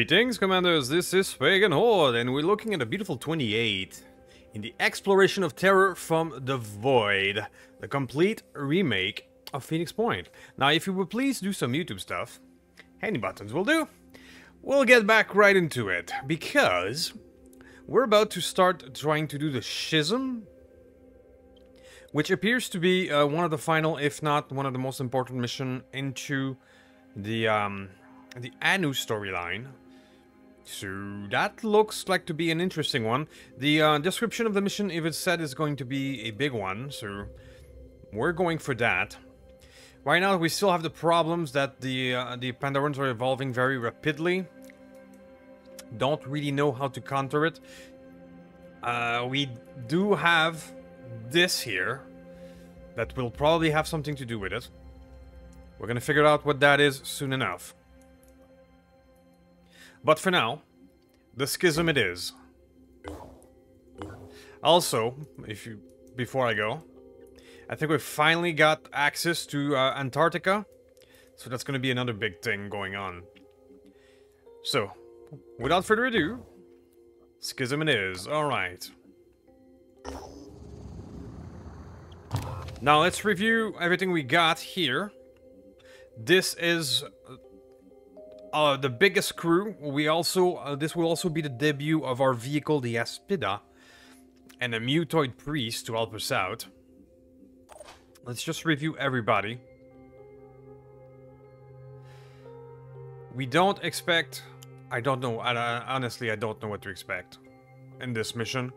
Greetings, Commanders, this is Pagan Horde, and we're looking at a beautiful 28 in the Exploration of Terror from the Void, the complete remake of Phoenix Point. Now, if you would please do some YouTube stuff, any buttons will do. We'll get back right into it, because we're about to start trying to do the Schism, which appears to be one of the final, if not one of the most important mission into the Anu storyline. So that looks like to be an interesting one. The description of the mission, if it's said, is going to be a big one, so we're going for that. Right now we still have the problems that the Pandorans are evolving very rapidly. Don't really know how to counter it. We do have this here that will probably have something to do with it. We're gonna figure out what that is soon enough. But for now, the schism it is. Also, before I go, I think we finally got access to Antarctica, so that's going to be another big thing going on. So, without further ado, schism it is. All right. Now let's review everything we got here. This is the biggest crew. We also this will also be the debut of our vehicle, the Aspida, and a mutoid priest to help us out. Let's just review everybody. We don't expect... I don't know. Honestly, I don't know what to expect in this mission.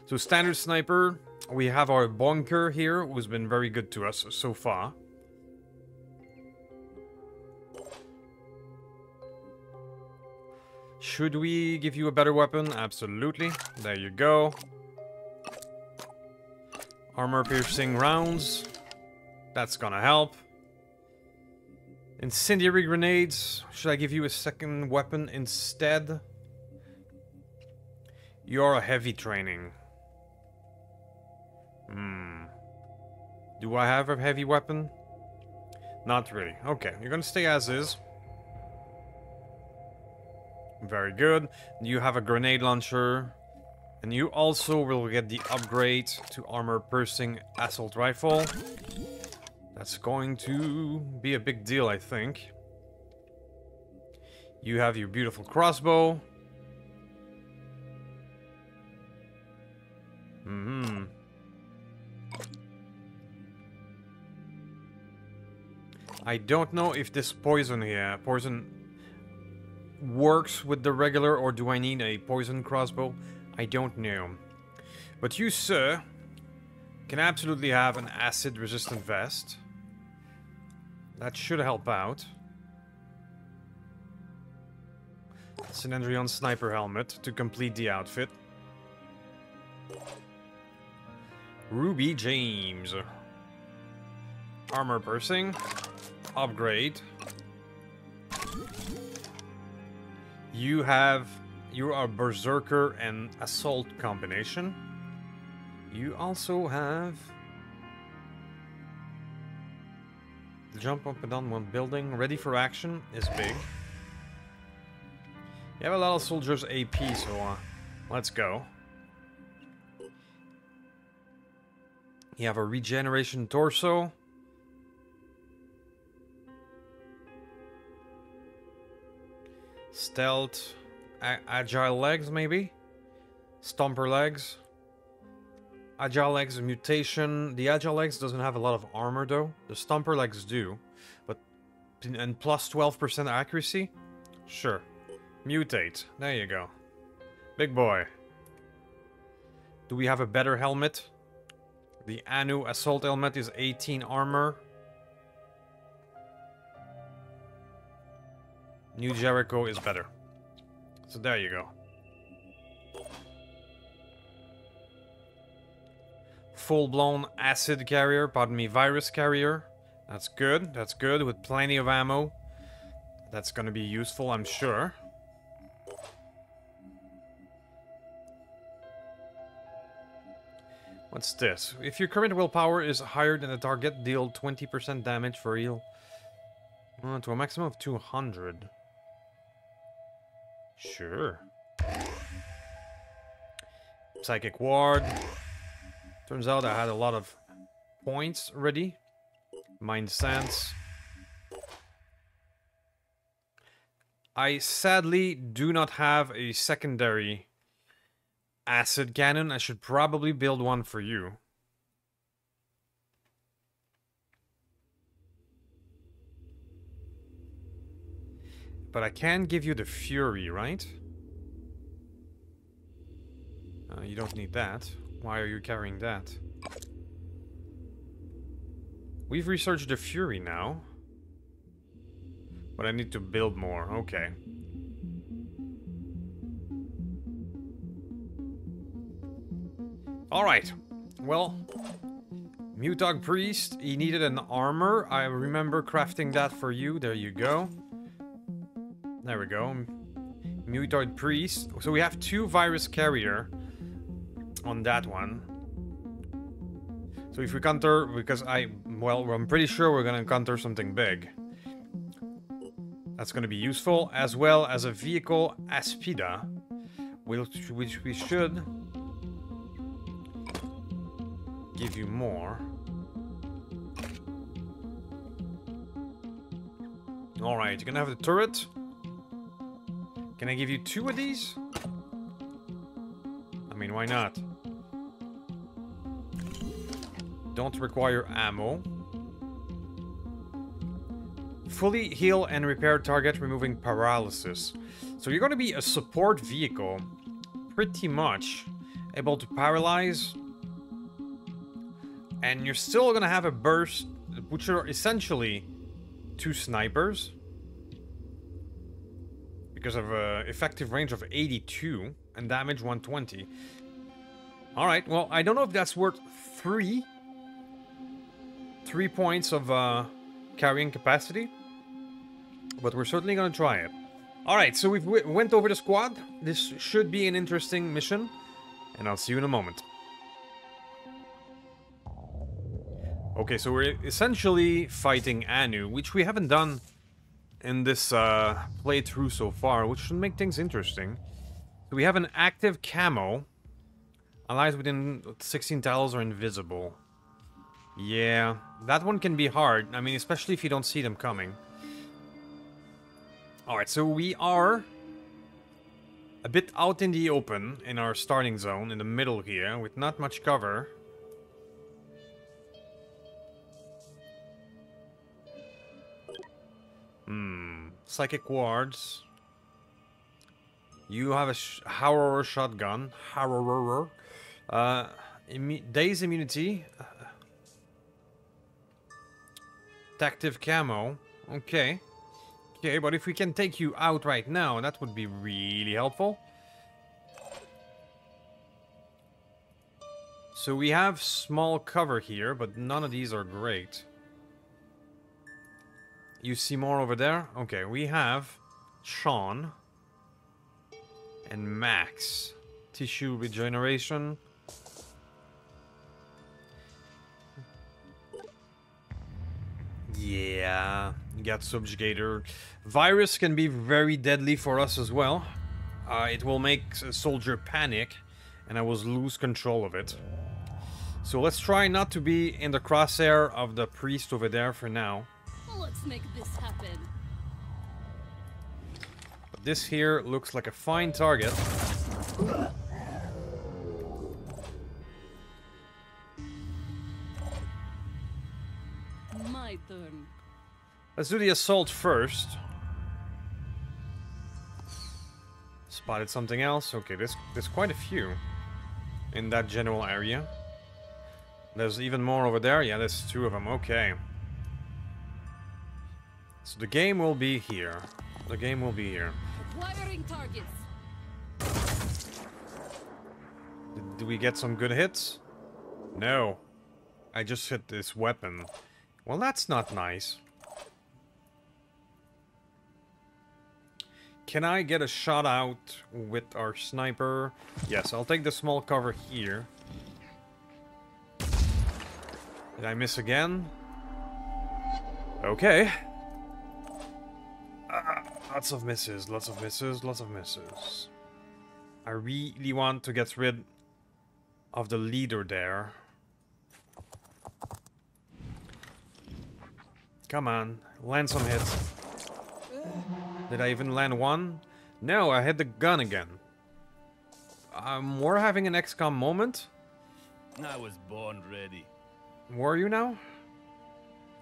So, standard sniper. We have our bunker here, who's been very good to us so far. Should we give you a better weapon? Absolutely. There you go. Armor-piercing rounds. That's gonna help. Incendiary grenades. Should I give you a second weapon instead? You're a heavy training. Do I have a heavy weapon? Not really. Okay, you're gonna stay as is. Very good. You have a grenade launcher. And you also will get the upgrade to armor-piercing assault rifle. That's going to be a big deal, I think. You have your beautiful crossbow. I don't know if this poison works with the regular, or do I need a poison crossbow? I don't know. But you, sir, can absolutely have an acid-resistant vest. That should help out. Cylindrion sniper helmet to complete the outfit. Ruby James. Armor piercing. Upgrade. You are Berserker and Assault combination. You also have the jump up and down one building. Ready for action is big. You have a lot of soldiers AP, so let's go. You have a regeneration torso. Stealth, agile legs maybe? Stomper legs. Agile legs mutation. The agile legs doesn't have a lot of armor though. The stomper legs do. And plus 12% accuracy? Sure. Mutate. There you go. Big boy. Do we have a better helmet? The Anu assault helmet is 18 armor. New Jericho is better. So there you go. Full-blown acid carrier, pardon me, virus carrier. That's good, with plenty of ammo. That's gonna be useful, I'm sure. What's this? If your current willpower is higher than the target, deal 20% damage for heal. To a maximum of 200. Sure. Psychic Ward. Turns out I had a lot of points ready. Mind Sense. I sadly do not have a secondary acid cannon. I should probably build one for you. But I can give you the Fury, right? You don't need that. Why are you carrying that? We've researched the Fury now. But I need to build more. Okay. Alright. Well, Mutog Priest, he needed an armor. I remember crafting that for you. There you go. There we go. Mutoid Priest. So we have 2 virus carrier on that one. So if we counter, because I'm pretty sure we're gonna encounter something big. That's gonna be useful, as well as a vehicle Aspida, which we should give you more. Alright, you're gonna have the turret. Can I give you 2 of these? I mean, why not? Don't require ammo. Fully heal and repair target, removing paralysis. So you're going to be a support vehicle. Pretty much able to paralyze. And you're still going to have a burst, which are essentially 2 snipers. Because of an effective range of 82 and damage 120. Alright, well, I don't know if that's worth 3 points of carrying capacity. But we're certainly going to try it. Alright, so we've went over the squad. This should be an interesting mission. And I'll see you in a moment. Okay, so we're essentially fighting Anu, which we haven't done in this playthrough so far, which should make things interesting. So we have an active camo. Allies within 16 tiles are invisible. Yeah, that one can be hard. I mean, especially if you don't see them coming. Alright, so we are a bit out in the open in our starting zone, in the middle here, with not much cover. Psychic wards. You have a Horror shotgun. Horror. Daze immunity. Active camo. Okay. Okay, but if we can take you out right now, that would be really helpful. So we have small cover here, but none of these are great. You see more over there? Okay, we have Sean and Max. Tissue regeneration. Yeah, you got Subjugator. Virus can be very deadly for us as well. It will make a soldier panic, and I will lose control of it. So let's try not to be in the crosshair of the priest over there for now. Let's make this happen. But this here looks like a fine target. My turn. Let's do the assault first. Spotted something else. Okay, there's quite a few in that general area. There's even more over there. Yeah, there's 2 of them. Okay. So the game will be here. The game will be here. Acquiring targets. Did we get some good hits? No. I just hit this weapon. Well, that's not nice. Can I get a shot out with our sniper? Yes, I'll take the small cover here. Did I miss again? Okay. Lots of misses, lots of misses, lots of misses. I really want to get rid of the leader there. Come on, land some hits. Did I even land one? No, I hit the gun again. We're having an Xcom moment. I was born ready. Were you now?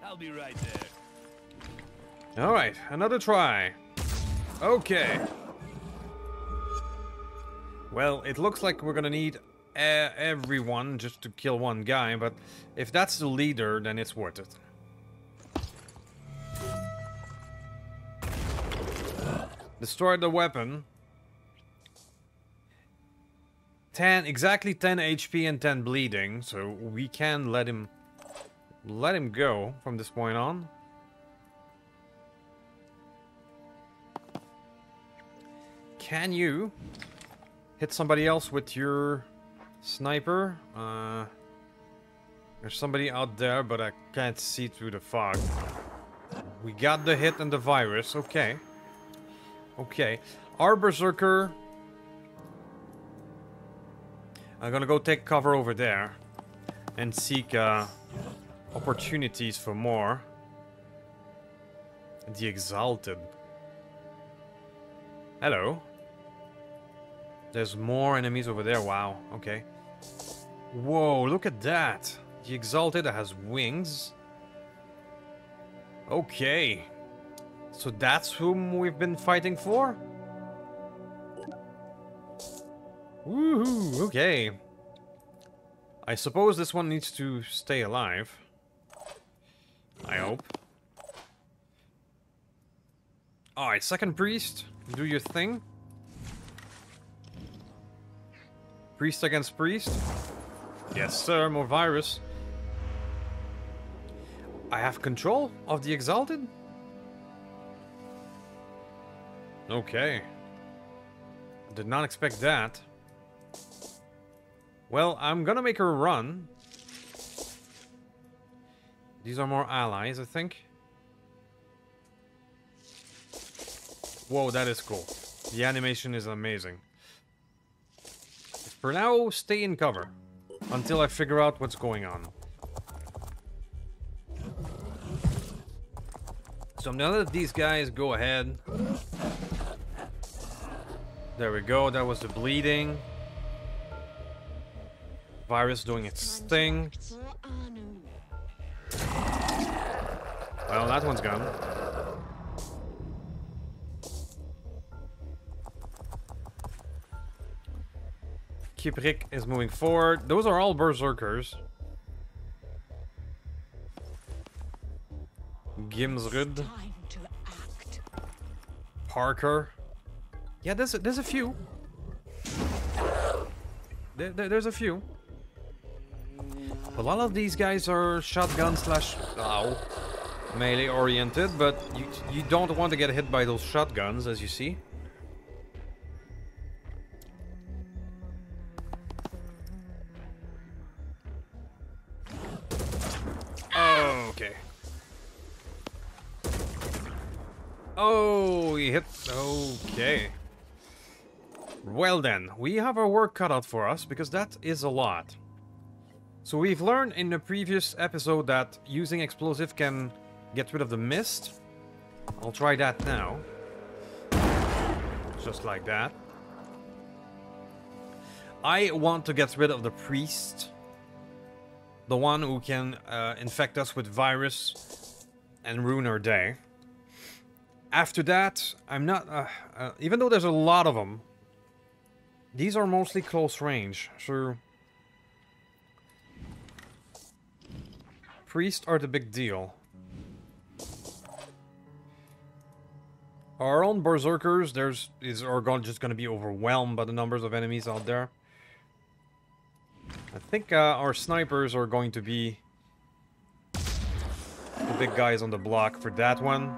I'll be right there. Alright, another try. Okay. Well, it looks like we're gonna need everyone just to kill one guy, but if that's the leader, then it's worth it. Destroy the weapon. Exactly 10 HP and 10 bleeding, so we can let him go from this point on. Can you hit somebody else with your sniper? There's somebody out there, but I can't see through the fog. We got the hit and the virus. Okay. Okay. Our berserker. I'm gonna go take cover over there and seek opportunities for more. The Exalted. Hello. There's more enemies over there. Wow. Okay. Whoa, look at that. The Exalted has wings. Okay. So that's whom we've been fighting for? Woohoo, okay. I suppose this one needs to stay alive. I hope. Alright, second priest. Do your thing. Priest against priest. Yes, sir, more virus. I have control of the Exalted? Okay. Did not expect that. Well, I'm gonna make her run. These are more allies, I think. Whoa, that is cool. The animation is amazing. For now, stay in cover. Until I figure out what's going on. So now that these guys go ahead. There we go, that was the bleeding. Virus doing its thing. Well, that one's gone. Kiprik is moving forward. Those are all berserkers. Gimsrud. Parker. Yeah, there's a few. There's a few. A lot of these guys are shotgun slash melee oriented, but you don't want to get hit by those shotguns, as you see. Oh, okay. Oh, he hit. Okay. Well then, we have our work cut out for us, because that is a lot. So we've learned in the previous episode that using explosive can get rid of the mist. I'll try that now. Just like that. I want to get rid of the priest. The one who can infect us with virus and ruin our day. After that, I'm not... even though there's a lot of them, these are mostly close range, so... Priests are the big deal. Our own berserkers, are just going to be overwhelmed by the numbers of enemies out there. I think our snipers are going to be the big guys on the block for that one.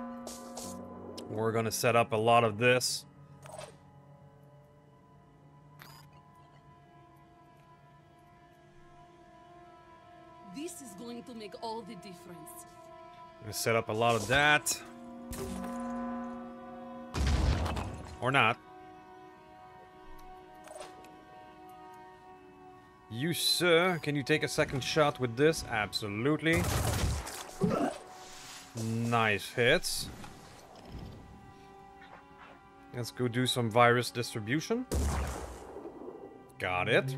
We're going to set up a lot of this. This is going to make all the difference. I'm going to set up a lot of that. Or not. You, sir, can you take a second shot with this? Absolutely. Nice hits. Let's go do some virus distribution. Got it.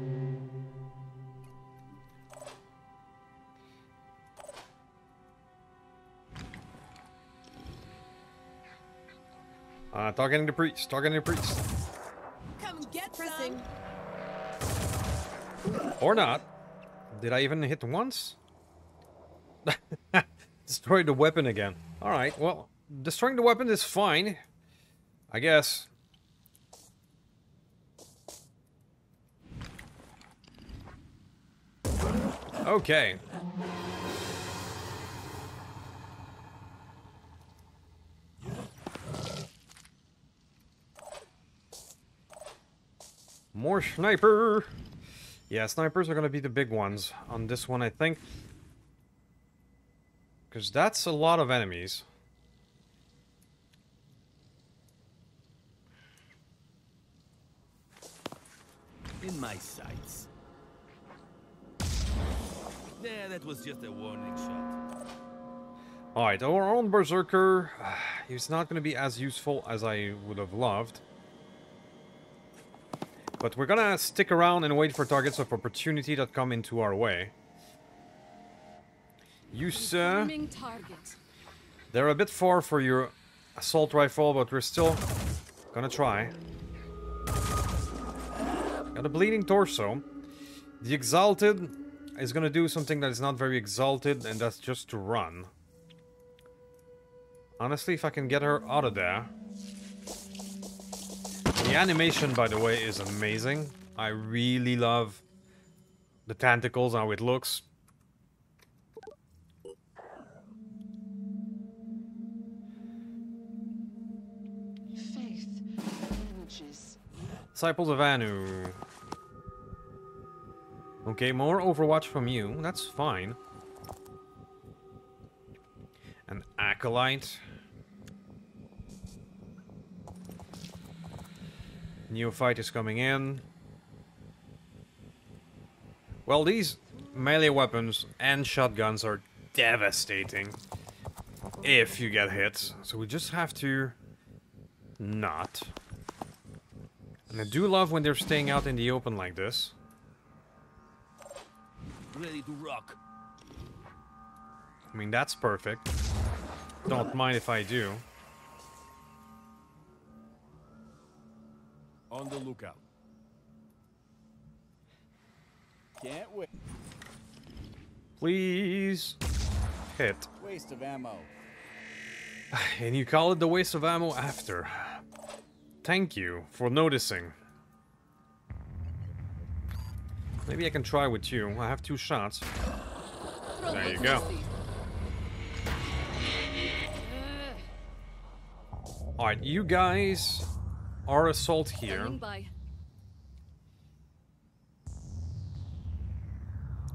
Targeting the priest, targeting the priest. Come get pressing. Or not. Did I even hit once? Destroyed the weapon again. Alright, well, destroying the weapon is fine. I guess. Okay. More sniper! Yeah, snipers are gonna be the big ones on this one, I think. Because that's a lot of enemies. In my sights. Yeah, that was just a warning shot. Alright, our own Berserker, he's not going to be as useful as I would have loved. But we're gonna stick around and wait for targets of opportunity that come into our way. You, sir, they're a bit far for your assault rifle, but we're still gonna try. Got a bleeding torso. The Exalted is gonna do something that is not very exalted, and that's just to run. Honestly, if I can get her out of there. The animation, by the way, is amazing. I really love the tentacles, how it looks. Faith averages. Disciples of Anu. Okay, more Overwatch from you. That's fine. An Acolyte. Neophyte is coming in. Well, these melee weapons and shotguns are devastating if you get hit. So we just have to not. And I do love when they're staying out in the open like this. Ready to rock. I mean, that's perfect. Don't mind if I do. On the lookout. Can't wait. Please hit. Waste of ammo. And you call it the waste of ammo after. Thank you for noticing. Maybe I can try with you. I have 2 shots. There you go. Alright, you guys are assault here.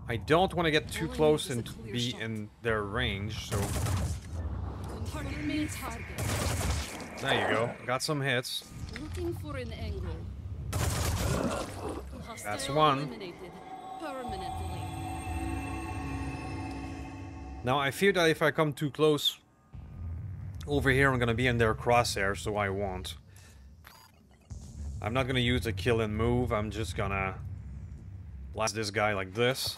I don't want to get too close and be in their range, so... There you go. Got some hits. Looking for an angle. That's one. Permanently. Now, I fear that if I come too close over here, I'm gonna be in their crosshair, so I won't. I'm not gonna use the kill and move, I'm just gonna blast this guy like this.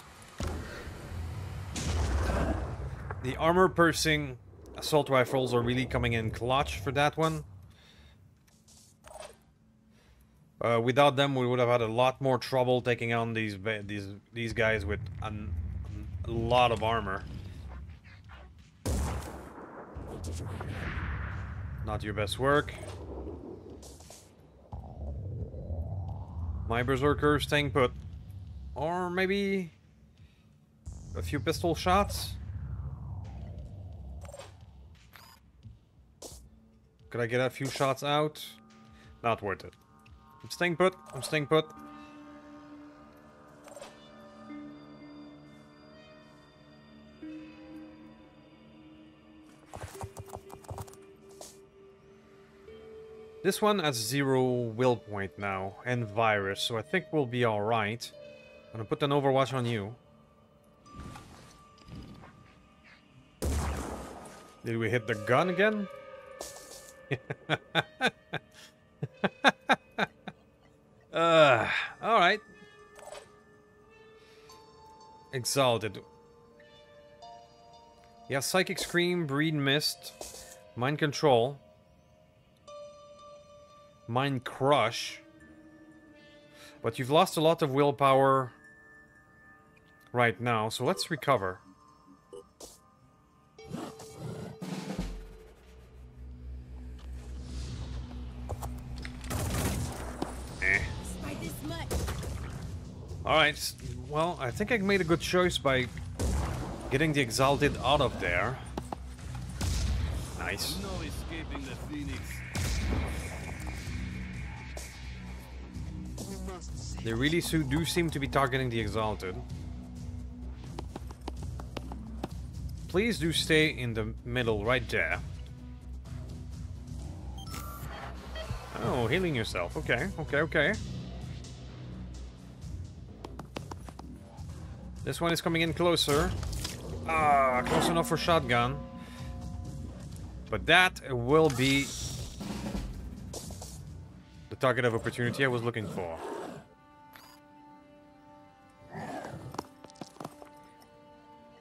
The armor-piercing assault rifles are really coming in clutch for that one. Without them, we would have had a lot more trouble taking on these guys with a lot of armor. Not your best work. My Berserker staying put. Or maybe a few pistol shots. Could I get a few shots out? Not worth it. I'm staying put. I'm staying put. This one has 0 will point now, and virus, so I think we'll be alright. I'm gonna put an overwatch on you. Did we hit the gun again? Alright. Exalted. Yeah, Psychic Scream, Breed Mist, Mind Control, Mind Crush. But you've lost a lot of willpower right now, so let's recover. Alright, well, I think I made a good choice by getting the Exalted out of there. Nice. No escaping the Phoenix. They really do seem to be targeting the Exalted. Please do stay in the middle right there. Oh, healing yourself. Okay, okay, okay. This one is coming in closer. Ah, close enough for shotgun. But that will be the target of opportunity I was looking for.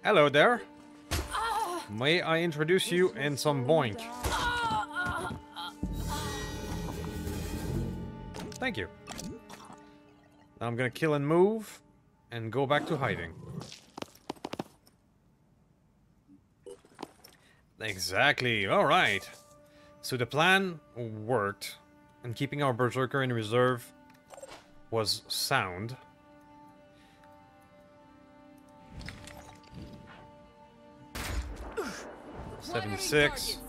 Hello there. May I introduce you in some boink? Thank you. Now I'm gonna kill and move and go back to hiding. Exactly. Alright. So the plan worked, and keeping our Berserker in reserve was sound. Primary 76.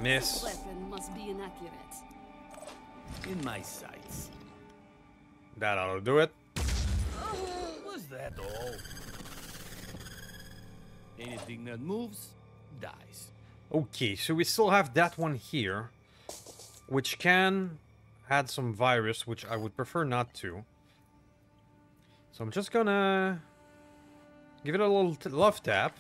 Miss. Weapon must be inaccurate. In my sights. That ought to do it. Was that all? Anything that moves, dies. Okay, so we still have that one here, which can add some virus, which I would prefer not to. So I'm just gonna give it a little love tap.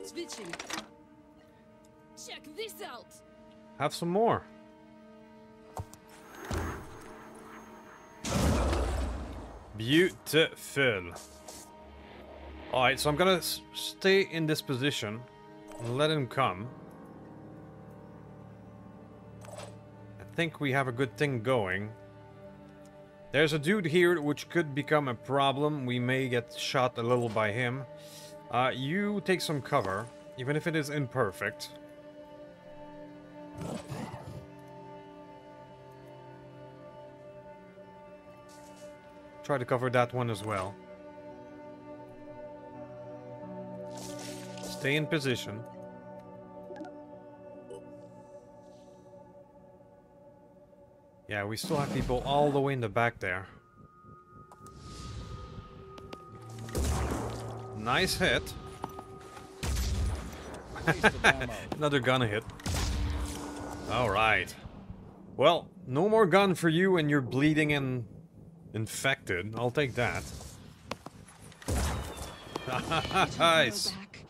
Switching. Check this out. Have some more. Beautiful. Alright, so I'm gonna stay in this position and let him come. I think we have a good thing going. There's a dude here which could become a problem. We may get shot a little by him. You take some cover, even if it is imperfect. Try to cover that one as well. Stay in position. Yeah, we still have people all the way in the back there. Nice hit. Waste of ammo. Another gun hit. Alright. Well, no more gun for you and you're bleeding and infected. I'll take that. Nice. Back.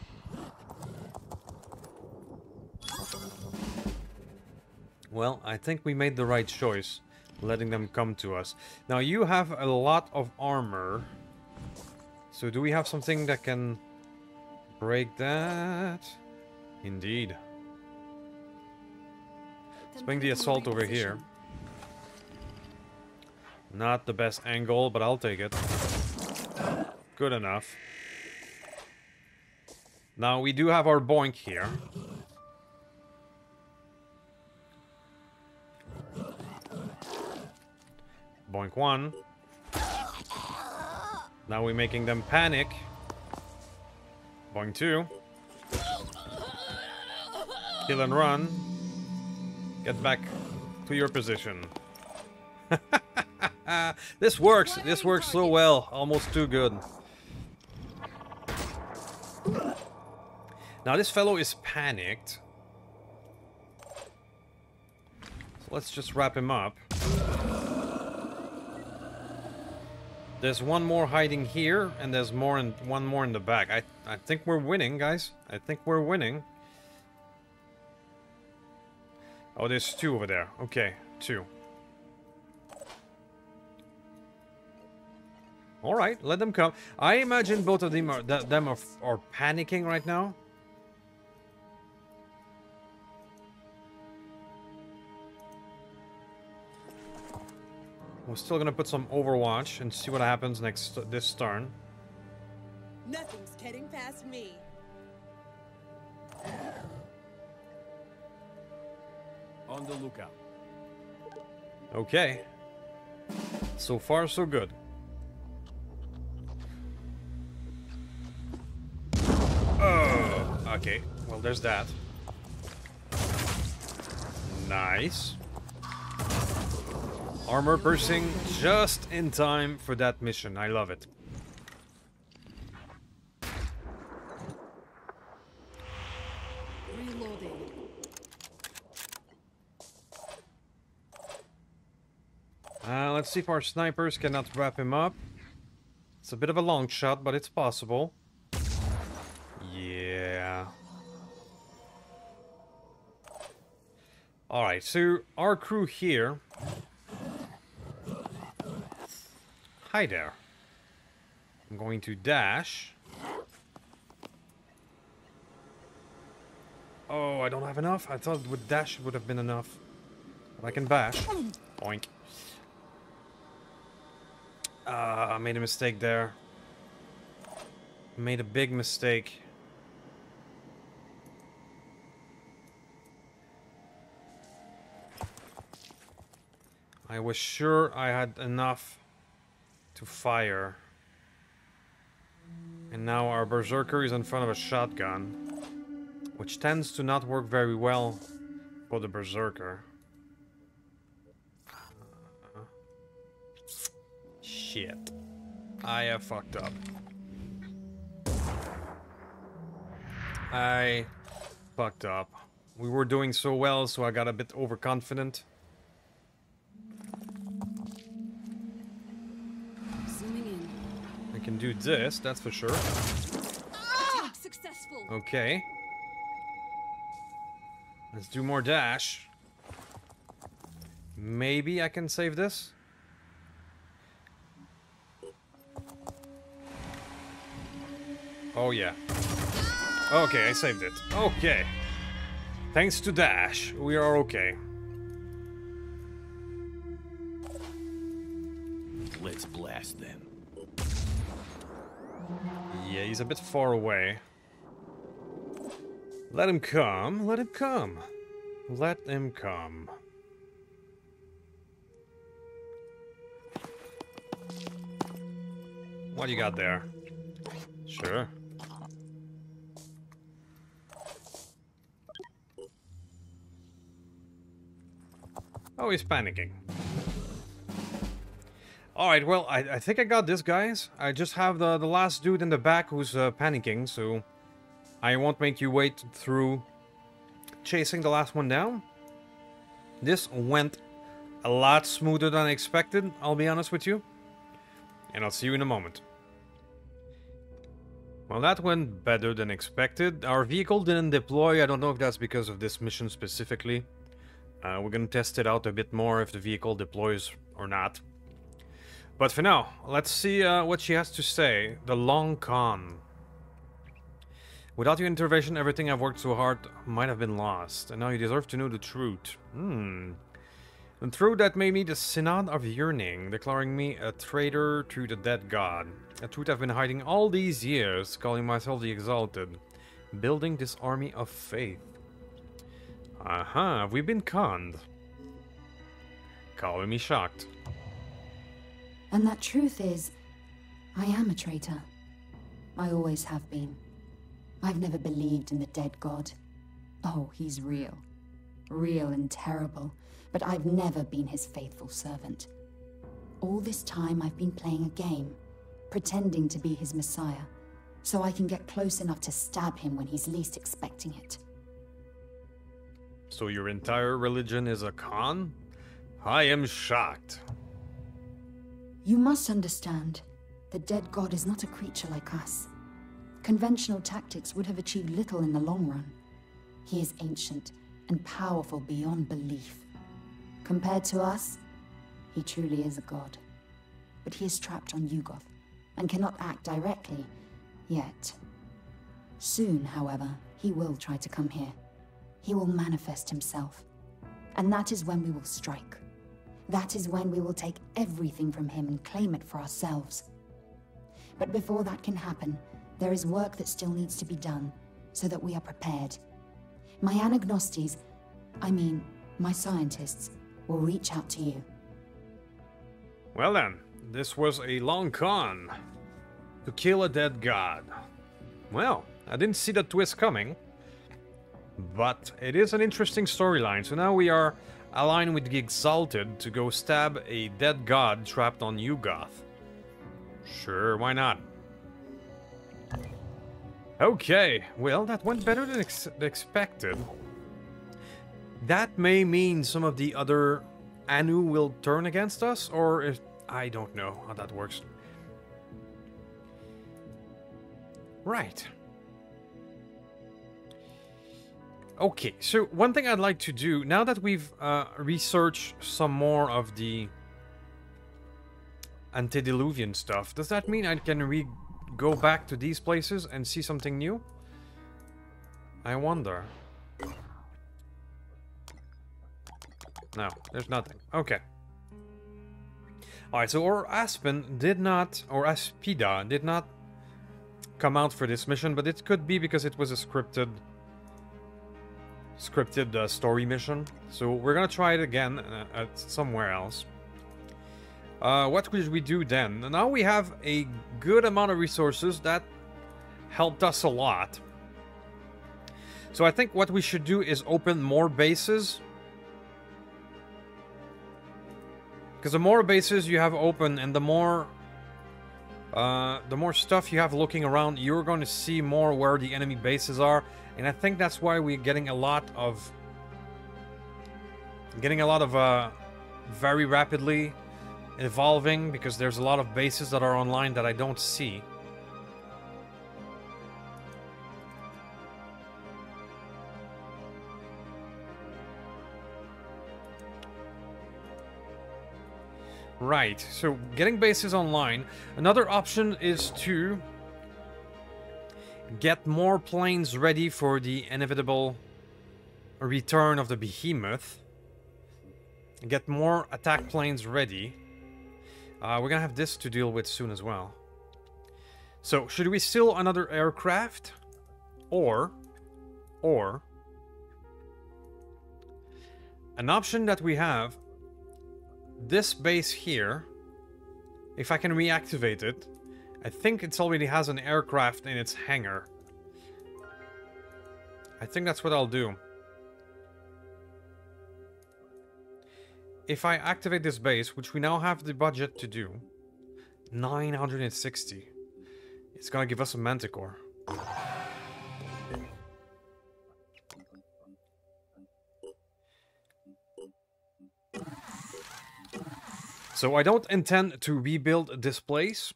Well, I think we made the right choice, letting them come to us. Now, you have a lot of armor. So do we have something that can break that? Indeed. Let's bring the assault over here. Not the best angle, but I'll take it. Good enough. Now, we do have our boink here. Boink one. Now we're making them panic. Boink two. Kill and run. Get back to your position. This works. This works so well. Almost too good. Now this fellow is panicked. So let's just wrap him up. There's one more hiding here, and there's one more in the back. I think we're winning, guys. I think we're winning. Oh, there's two over there. Okay, two. All right, let them come. I imagine both of them are panicking right now. We're still gonna put some Overwatch and see what happens this turn. Nothing's getting past me. On the lookout. Okay. So far, so good. Oh, okay. Well, there's that. Nice. Armor piercing just in time for that mission. I love it. Reloading. Let's see if our snipers cannot wrap him up. It's a bit of a long shot, but it's possible. Yeah. Alright, so our crew here. Hi there. I'm going to dash. Oh, I don't have enough? I thought with dash it would have been enough. But I can bash. Boink. I made a mistake there. Made a big mistake. I was sure I had enough to fire. And now our berserker is in front of a shotgun, which tends to not work very well for the berserker. Shit. I have fucked up. I fucked up. We were doing so well, so I got a bit overconfident. Zooming in. I can do this, that's for sure. Attack successful. Okay. Let's do more dash. Maybe I can save this. Oh yeah. Okay, I saved it. Okay. Thanks to dash, we are okay. Let's blast them. Yeah, he's a bit far away. Let him come, let him come. Let him come. What do you got there? Sure. Oh, he's panicking. Alright, well, I think I got this, guys. I just have the last dude in the back who's panicking, so I won't make you wait through chasing the last one down. This went a lot smoother than I expected, I'll be honest with you. And I'll see you in a moment. Well, that went better than expected. Our vehicle didn't deploy. I don't know if that's because of this mission specifically. We're gonna test it out a bit more if the vehicle deploys or not. But for now, let's see what she has to say. The long con. Without your intervention, everything I've worked so hard might have been lost. And now you deserve to know the truth. The truth that made me the Synod of Yearning, declaring me a traitor to the dead god. A truth I've been hiding all these years, calling myself the Exalted. Building this army of faith. Aha, we've been conned. Calling me shocked. And that truth is, I am a traitor. I always have been. I've never believed in the dead god. Oh, he's real. Real and terrible. But I've never been his faithful servant. All this time I've been playing a game, pretending to be his messiah. so I can get close enough to stab him when he's least expecting it. So your entire religion is a con? I am shocked. You must understand, the dead god is not a creature like us. Conventional tactics would have achieved little in the long run. He is ancient and powerful beyond belief. Compared to us, he truly is a god. But he is trapped on Yugoth and cannot act directly, yet. Soon, however, he will try to come here. He will manifest himself. And that is when we will strike. That is when we will take everything from him and claim it for ourselves. But before that can happen, there is work that still needs to be done, so that we are prepared. My anagnostes, I mean, my scientists, will reach out to you. Well then, this was a long con. To kill a dead god. Well, I didn't see that twist coming. But it is an interesting storyline. So now we are aligned with the Exalted to go stab a dead god trapped on Yugoth. Sure, why not? Okay, well, that went better than expected. That may mean some of the other Anu will turn against us, or if... I don't know how that works. Right. Okay, so one thing I'd like to do, now that we've researched some more of the antediluvian stuff, does that mean I can go back to these places and see something new? I wonder. No, there's nothing. Okay. Alright, so our Aspen did not, or Aspida did not come out for this mission, but it could be because it was a scripted story mission. So we're gonna try it again at somewhere else. What would we do then? Now we have a good amount of resources that helped us a lot. So I think what we should do is open more bases. Because the more bases you have open and the more stuff you have looking around, you're going to see more where the enemy bases are. And I think that's why we're getting a lot of very rapidly evolving, because there's a lot of bases that are online that I don't see. Right, so getting bases online. Another option is to get more planes ready for the inevitable return of the behemoth. Get more attack planes ready. We're gonna have this to deal with soon as well. So, should we steal another aircraft? Or an option that we have, this base here, if I can reactivate it, I think it already has an aircraft in its hangar. I think that's what I'll do. If I activate this base, which we now have the budget to do, 960, it's gonna give us a Manticore. So I don't intend to rebuild this place,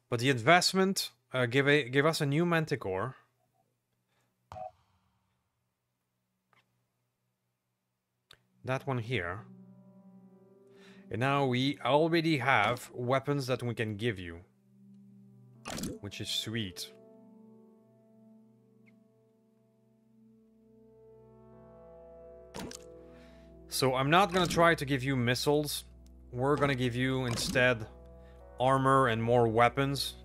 but the investment gave us a new Manticore. That one here. And now we already have weapons that we can give you, which is sweet. So I'm not gonna try to give you missiles. We're gonna give you instead armor and more weapons.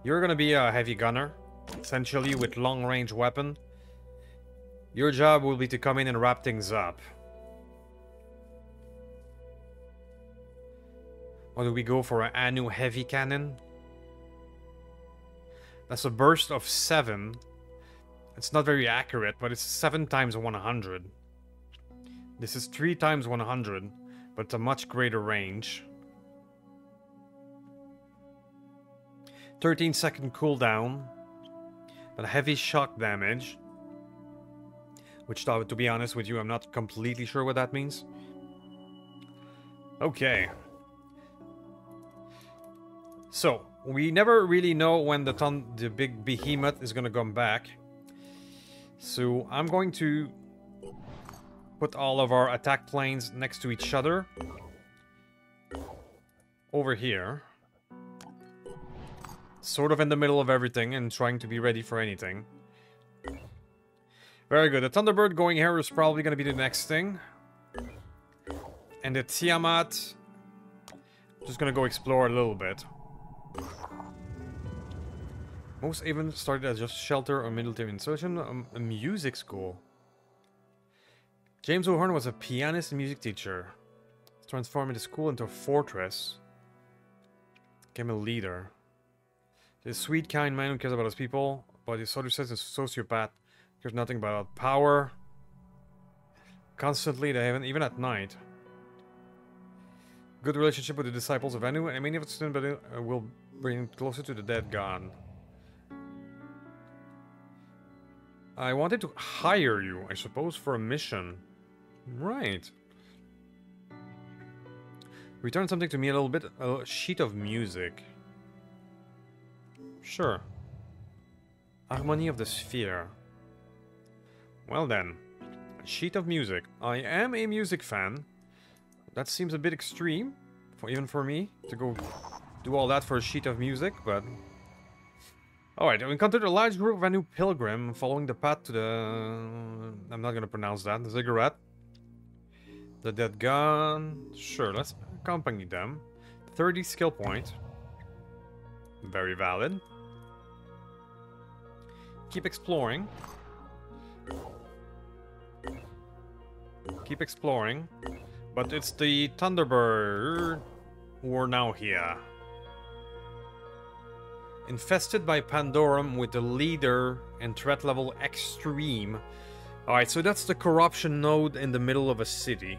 You're gonna be a heavy gunner, essentially, with long-range weapon. Your job will be to come in and wrap things up. Or do we go for an Anu heavy cannon? That's a burst of 7. It's not very accurate, but it's 7 times 100. This is 3 times 100, but it's a much greater range. 13-second cooldown, but heavy shock damage. Which, to be honest with you, I'm not completely sure what that means. Okay. So, we never really know when the big behemoth is gonna come back. So, I'm going to put all of our attack planes next to each other. Over here. Sort of in the middle of everything and trying to be ready for anything. Very good. The Thunderbird going here is probably going to be the next thing. And the Tiamat... just going to go explore a little bit. Most even started as just shelter or military installation. A music school. James O'Hearn was a pianist and music teacher. Transforming the school into a fortress. Became a leader. This sweet, kind man who cares about his people, but his soldier says he's a sociopath. Cares nothing about power. Constantly, they haven't, even at night. Good relationship with the disciples of Anu, and many of its will bring him closer to the dead god. I wanted to hire you, I suppose, for a mission. Right. Return something to me a little bit. A sheet of music. Sure. Harmony of the Sphere. Well then. A sheet of music. I am a music fan. That seems a bit extreme. Even for me. To go do all that for a sheet of music, but... Alright, we encountered a large group of Anu pilgrim following the path to the... I'm not gonna pronounce that. The ziggurat. The dead god. Sure, let's accompany them. 30 skill point. Very valid. Keep exploring. Keep exploring. But it's the Thunderbird who are now here. Infested by Pandorum with the leader and threat level extreme. Alright, so that's the corruption node in the middle of a city.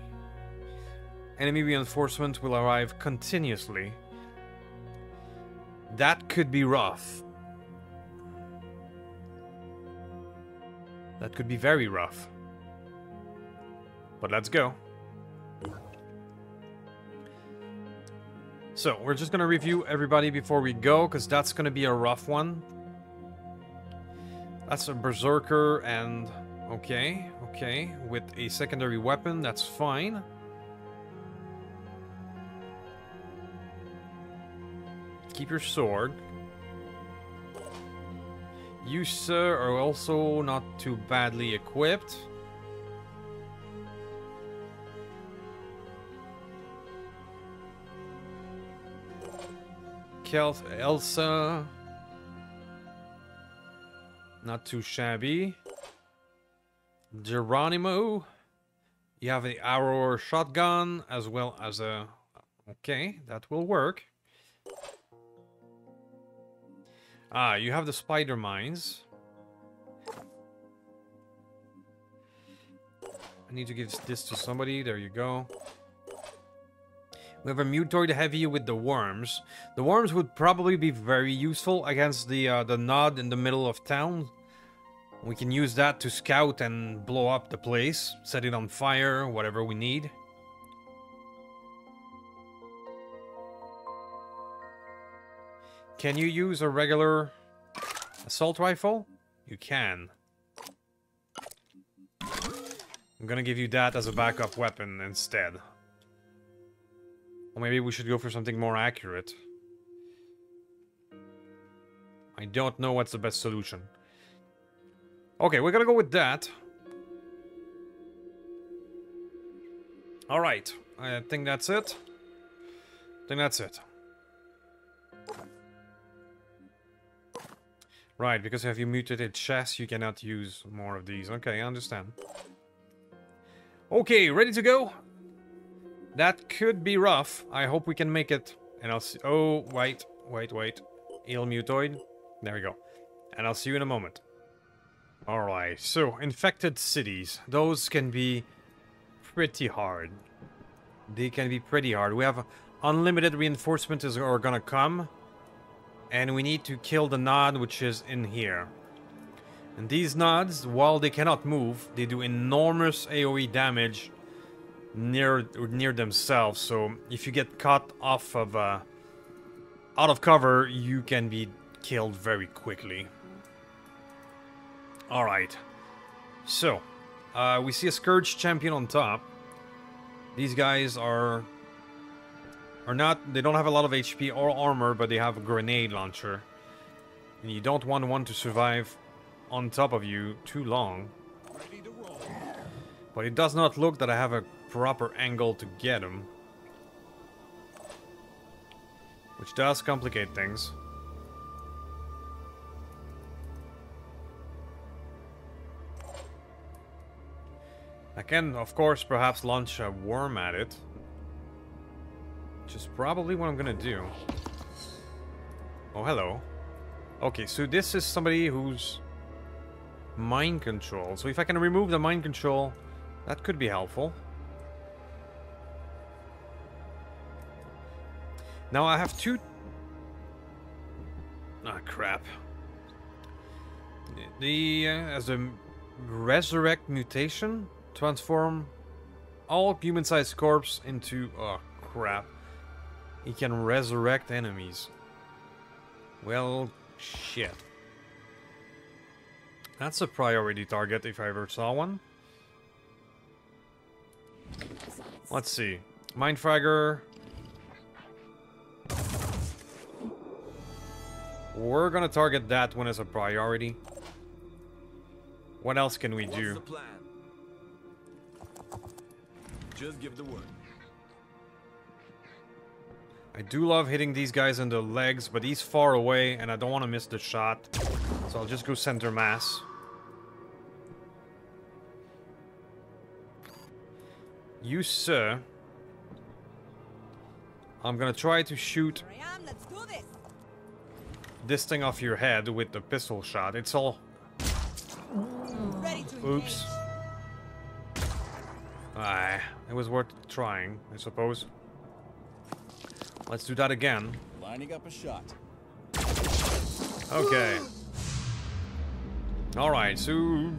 Enemy reinforcement will arrive continuously. That could be rough. That could be very rough. But let's go. So, we're just gonna review everybody before we go, because that's gonna be a rough one. That's a Berserker and... Okay, okay. With a secondary weapon, that's fine. Keep your sword. You, sir, are also not too badly equipped. Elsa. Not too shabby. Geronimo. You have the arrow shotgun as well as a... Okay, that will work. Ah, you have the spider mines. I need to give this to somebody. There you go. We have a Mutoid Heavy with the worms. The worms would probably be very useful against the nod in the middle of town. We can use that to scout and blow up the place. Set it on fire, whatever we need. Can you use a regular assault rifle? You can. I'm gonna give you that as a backup weapon instead. Or maybe we should go for something more accurate. I don't know what's the best solution. Okay, we're gonna go with that. Alright, I think that's it. Right, because if you mutated chest, you cannot use more of these. Okay, I understand. Okay, ready to go? That could be rough. I hope we can make it. And I'll see... Oh, wait. Il Mutoid. There we go. And I'll see you in a moment. Alright, so infected cities. Those can be pretty hard. They can be pretty hard. We have unlimited reinforcements are gonna come. And we need to kill the nod, which is in here. And these nods, while they cannot move, they do enormous AoE damage near themselves. So if you get caught off of out of cover, you can be killed very quickly. All right. So we see a Scourge champion on top. These guys are not. They don't have a lot of HP or armor, but they have a grenade launcher, and you don't want one to survive on top of you too long. But it does not look that I have a proper angle to get him, which does complicate things. I can, of course, perhaps launch a worm at it, which is probably what I'm gonna do. Oh, hello. Okay, so this is somebody who's mind control. So if I can remove the mind control, that could be helpful. Now I have two... Ah, crap. As a resurrect mutation, transform all human-sized corpse into... Oh, crap. He can resurrect enemies. Well, shit. That's a priority target if I ever saw one. Let's see. Mindfragger. We're gonna target that one as a priority. What else can we do? What's the plan? Just give the word. I do love hitting these guys in the legs, but he's far away and I don't want to miss the shot. So I'll just go center mass. You, sir. I'm gonna try to shoot Here I am, let's do this. this thing off your head with the pistol shot. It's all... Ready to Oops. Ah, it was worth trying, I suppose. Let's do that again. Lining up a shot. Okay. Alright, so...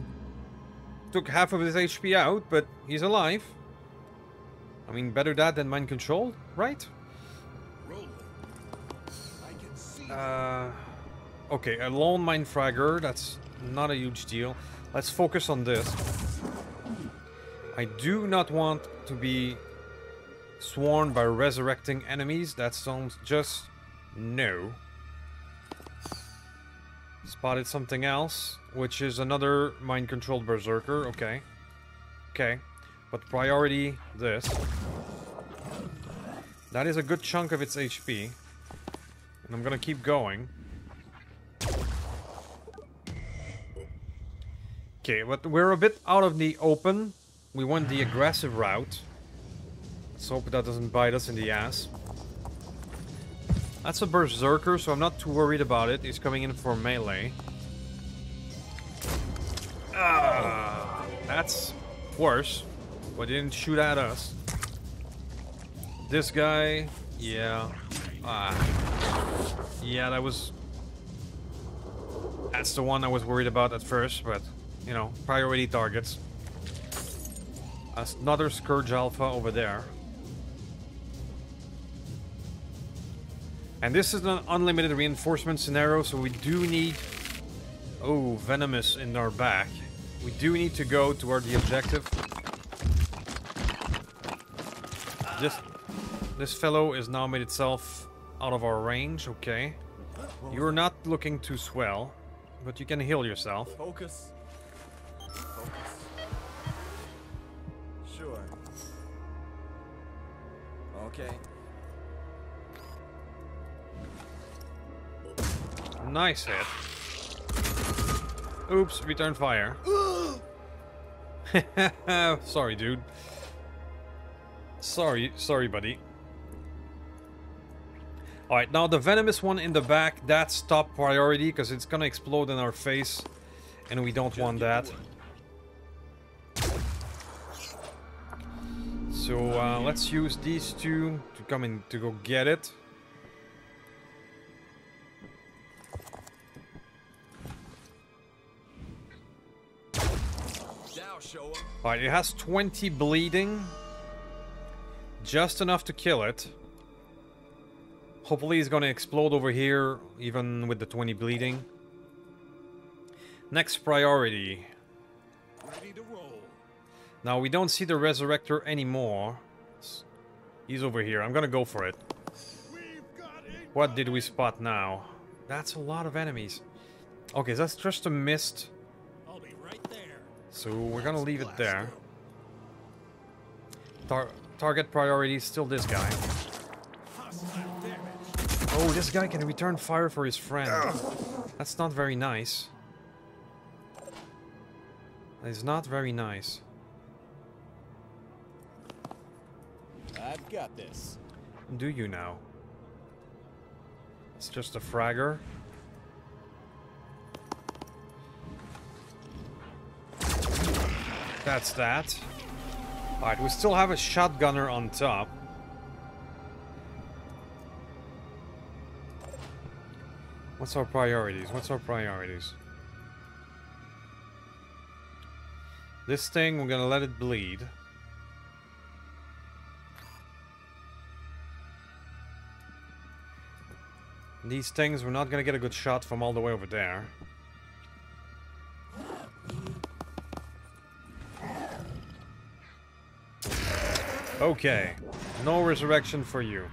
Took half of his HP out, but he's alive. I mean, better that than mind control, right? Okay, a lone mindfragger, that's not a huge deal. Let's focus on this. I do not want to be sworn by resurrecting enemies. That sounds just... no. Spotted something else, which is another mind-controlled berserker. Okay. Okay. But priority, this. That is a good chunk of its HP. And I'm gonna keep going. Okay, but we're a bit out of the open. We went the aggressive route. Let's hope that doesn't bite us in the ass. That's a berserker, so I'm not too worried about it. He's coming in for melee. That's worse. But he didn't shoot at us. This guy, yeah. Yeah, that was... That's the one I was worried about at first, but, you know, priority targets. Another Scourge Alpha over there. And this is an unlimited reinforcement scenario, so we do need... Oh, Venomous in our back. We do need to go toward the objective. This fellow is now made itself out of our range, okay. You're not looking too swell, but you can heal yourself. Focus. Focus. Sure. Okay. Nice hit. Oops, return fire. Sorry, dude. Sorry, buddy. Alright, now the venomous one in the back, that's top priority because it's gonna explode in our face and we don't want that. So let's use these two to come in to go get it. show up. Alright, it has 20 bleeding. Just enough to kill it. Hopefully it's gonna explode over here, even with the 20 bleeding. Next priority. Ready to roll. Now, we don't see the Resurrector anymore. He's over here. I'm gonna go for it. What did we spot now? That's a lot of enemies. Okay, that's just a mist. I'll be right there. So we're gonna leave it there. Target priority is still this guy. Oh, this guy can return fire for his friend. That's not very nice. It's not very nice. I've got this. Do you now? It's just a fragger. That's that. Alright, we still have a shotgunner on top. What's our priorities? What's our priorities? This thing, we're gonna let it bleed. These things, we're not gonna get a good shot from all the way over there. Okay, no resurrection for you.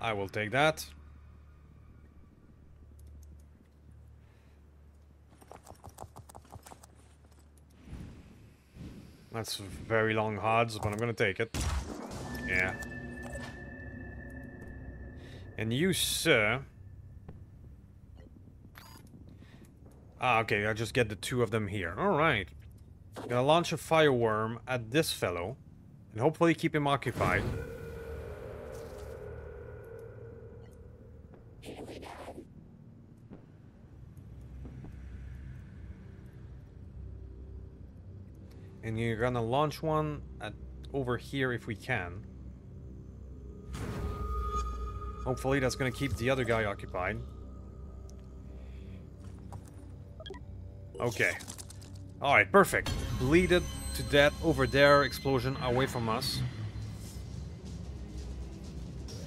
I will take that. That's very long odds, but I'm gonna take it. Yeah. And you, sir... Ah, okay, I'll just get the two of them here. Alright. Gonna launch a fireworm at this fellow. And hopefully keep him occupied. And you're gonna launch one at over here if we can. Hopefully that's gonna keep the other guy occupied. Okay. Alright, perfect. Bleeded to death over there. Explosion away from us.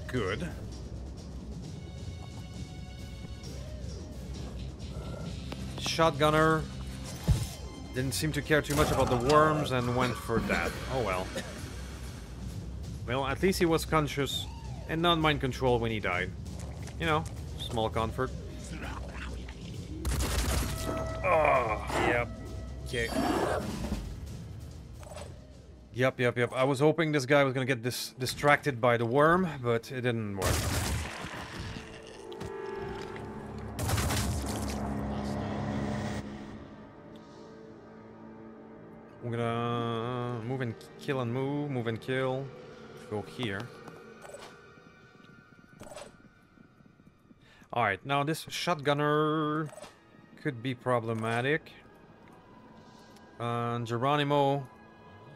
Good. Shotgunner didn't seem to care too much about the worms and went for that. Oh well. Well, at least he was conscious and not mind control when he died. You know, small comfort. Oh, yep. Okay. Yep. I was hoping this guy was gonna get distracted by the worm, but it didn't work. I'm gonna move and kill and move and kill. Go here. Alright, now this shotgunner could be problematic. Geronimo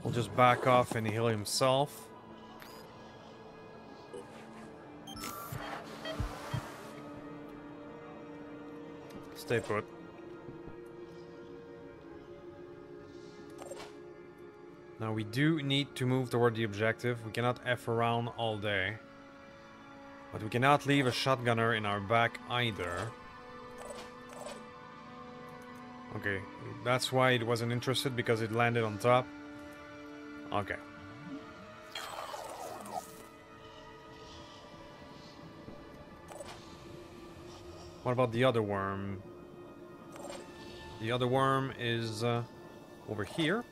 will just back off and heal himself. Stay put. Now we do need to move toward the objective. We cannot F around all day. But we cannot leave a shotgunner in our back either. Okay, that's why it wasn't interested, because it landed on top. Okay. What about the other worm? The other worm is over here.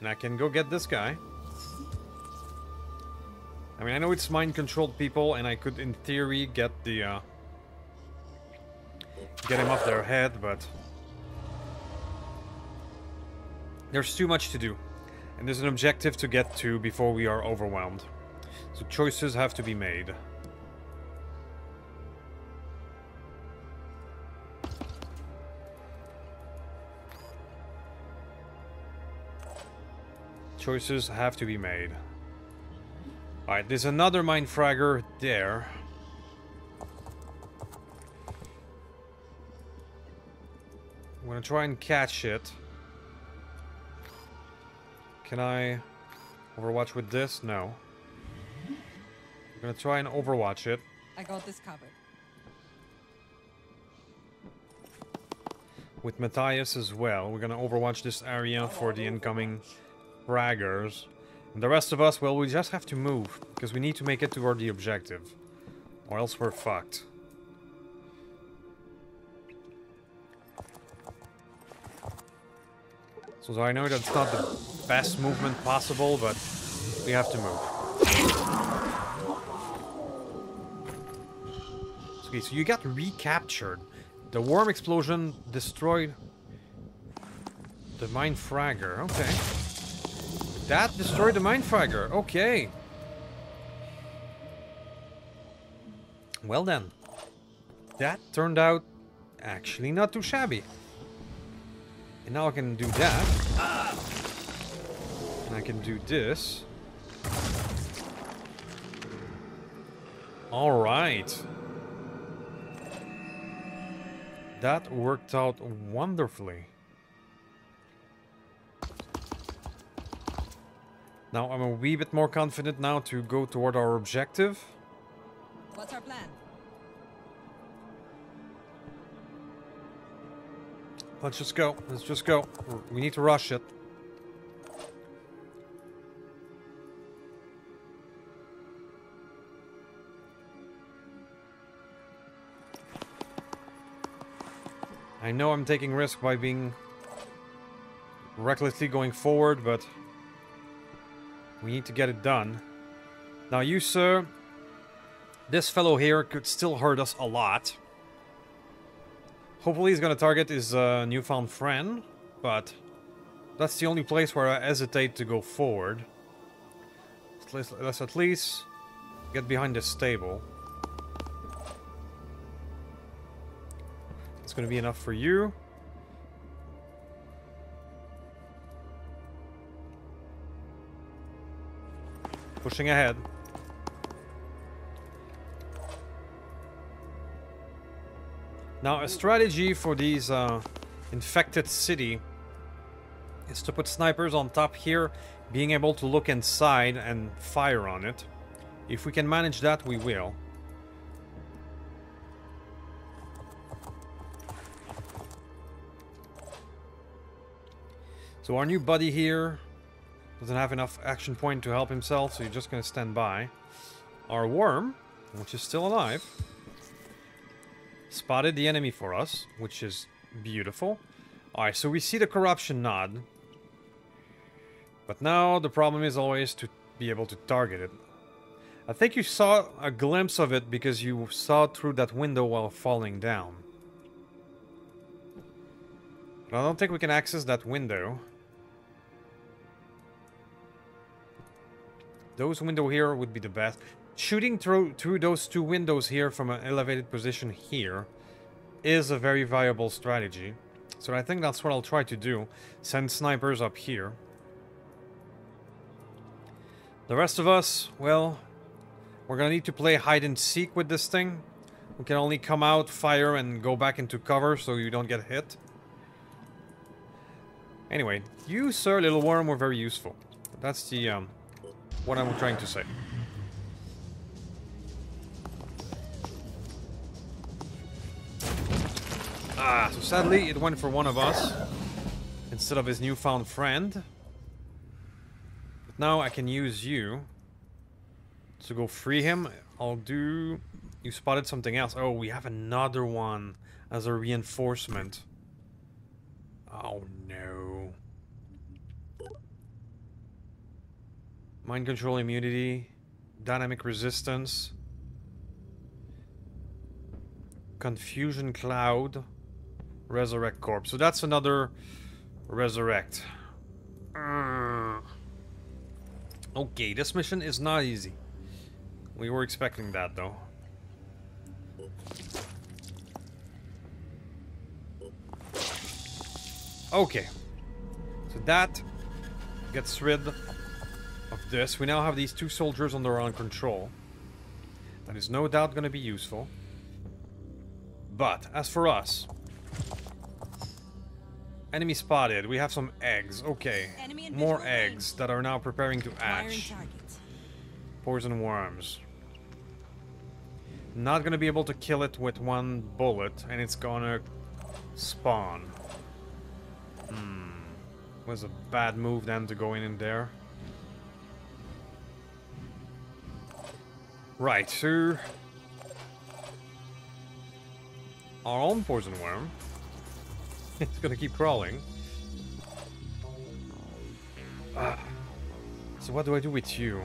And I can go get this guy. I mean, I know it's mind-controlled people, and I could, in theory, get the get him off their head, but there's too much to do, and there's an objective to get to before we are overwhelmed. So choices have to be made. Choices have to be made. Alright, there's another mine fragger there. I'm gonna try and catch it. Can I overwatch with this? No. I'm gonna try and overwatch it. I got this covered. With Matthias as well. We're gonna overwatch this area for the incoming fraggers. And the rest of us, well, we just have to move. Because we need to make it toward the objective. Or else we're fucked. So I know that's not the best movement possible, but we have to move. Okay, so you got recaptured. The worm explosion destroyed the mine fragger. Okay. That destroyed the mine fragger. Okay. Well then. That turned out actually not too shabby. And now I can do that. And I can do this. Alright. That worked out wonderfully. Now I'm a wee bit more confident now to go toward our objective. What's our plan? Let's just go. Let's just go. We need to rush it. I know I'm taking risk by being recklessly going forward, but we need to get it done. Now you, sir, this fellow here could still hurt us a lot. Hopefully he's gonna target his newfound friend, but that's the only place where I hesitate to go forward. Let's at least get behind this stable. It's gonna be enough for you. Pushing ahead. Now, a strategy for these infected city is to put snipers on top here, being able to look inside and fire on it. If we can manage that, we will. So our new buddy here doesn't have enough action point to help himself, so you're just going to stand by. Our worm, which is still alive, spotted the enemy for us, which is beautiful. Alright, so we see the corruption nod. But now the problem is always to be able to target it. I think you saw a glimpse of it because you saw it through that window while falling down. But I don't think we can access that window. Those windows here would be the best. Shooting through those two windows here from an elevated position here is a very viable strategy. So I think that's what I'll try to do. Send snipers up here. The rest of us, well, we're gonna need to play hide and seek with this thing. We can only come out, fire, and go back into cover so you don't get hit. Anyway, you, sir, little worm, were very useful. That's the, what I'm trying to say. Ah, so sadly it went for one of us instead of his newfound friend. But now I can use you to go free him. I'll do... You spotted something else. Oh, we have another one as a reinforcement. Oh no. Mind control immunity. Dynamic resistance. Confusion cloud. Resurrect corpse. So that's another resurrect. Okay, this mission is not easy. We were expecting that though. Okay. So that gets rid of this. We now have these two soldiers under our own control. That is no doubt going to be useful. But as for us, Enemy spotted. We have some eggs. Okay. Enemy in More visual eggs that are now preparing to Firing hatch. target. Poison worms. Not gonna be able to kill it with one bullet, and it's gonna spawn. Was a bad move then to go in there. Right, so our own poison worm. It's gonna keep crawling. So what do I do with you?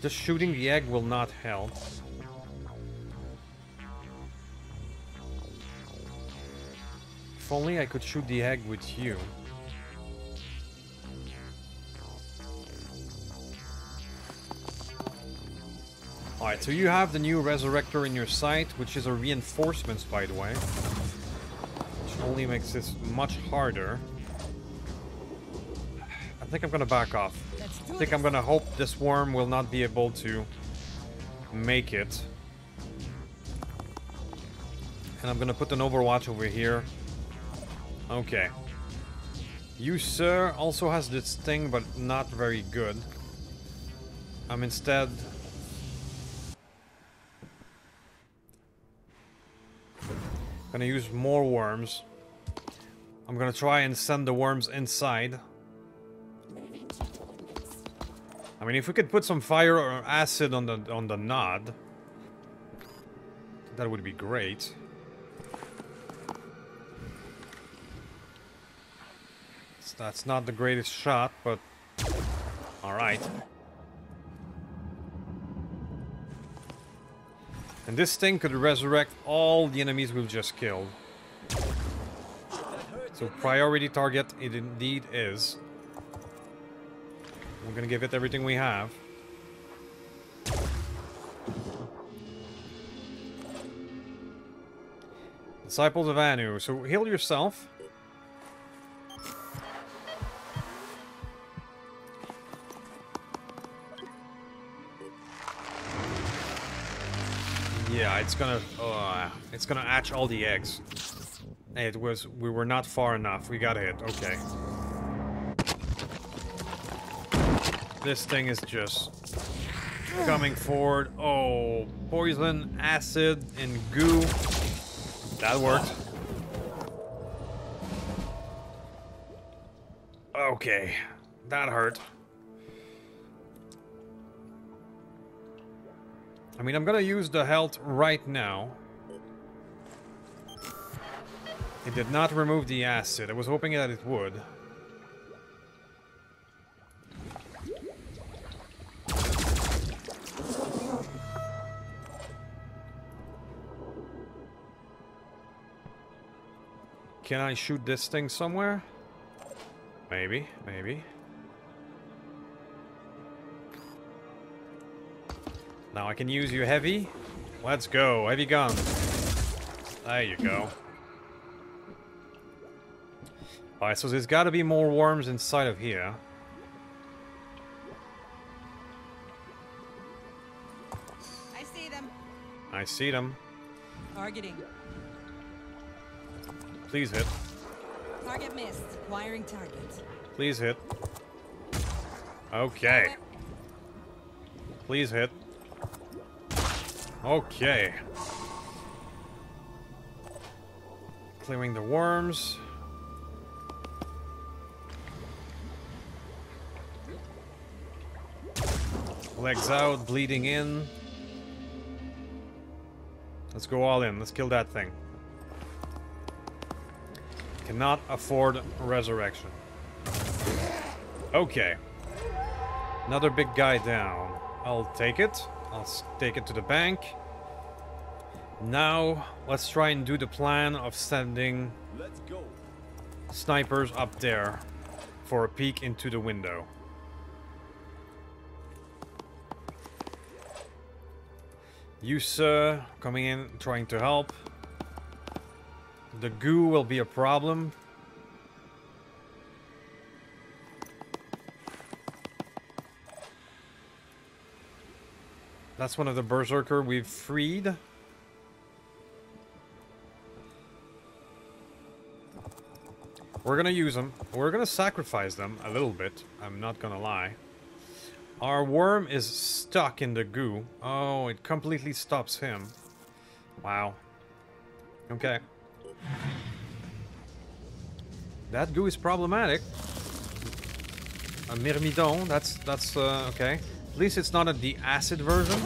Just shooting the egg will not help. If only I could shoot the egg with you. Alright, so you have the new Resurrector in your sight, which is a reinforcement, by the way. Which only makes this much harder. I think I'm gonna back off. I think I'm gonna hope this worm will not be able to make it. And I'm gonna put an Overwatch over here. Okay. You, sir, also has this thing, but not very good. I'm instead gonna use more worms. I'm gonna try and send the worms inside. I mean, if we could put some fire or acid on the nod, that would be great. That's not the greatest shot, but alright. And this thing could resurrect all the enemies we've just killed. So priority target it indeed is. We're gonna give it everything we have. Disciples of Anu. So heal yourself. Yeah, it's gonna hatch all the eggs. We were not far enough. We got hit. Okay. This thing is just coming forward. Oh, poison, acid, and goo. That worked. Okay, that hurt. I mean, I'm gonna use the health right now. It did not remove the acid. I was hoping that it would. Can I shoot this thing somewhere? Maybe, maybe. Now I can use you heavy. Let's go, heavy gun. There you go. Alright, so there's gotta be more worms inside of here. I see them. I see them. Targeting. Please hit. Target missed. Wiring target. Please hit. Okay. Please hit. Okay. Clearing the worms. Legs out, bleeding in. Let's go all in. Let's kill that thing. Cannot afford resurrection. Okay. Another big guy down. I'll take it. I'll take it to the bank. Now, let's try and do the plan of sending snipers up there for a peek into the window. You, sir, coming in, trying to help. The goo will be a problem. That's one of the berserker we've freed. We're gonna use them. We're gonna sacrifice them a little bit. I'm not gonna lie. Our worm is stuck in the goo. Oh, it completely stops him. Wow. Okay. That goo is problematic. A myrmidon, that's okay. At least it's not the acid version.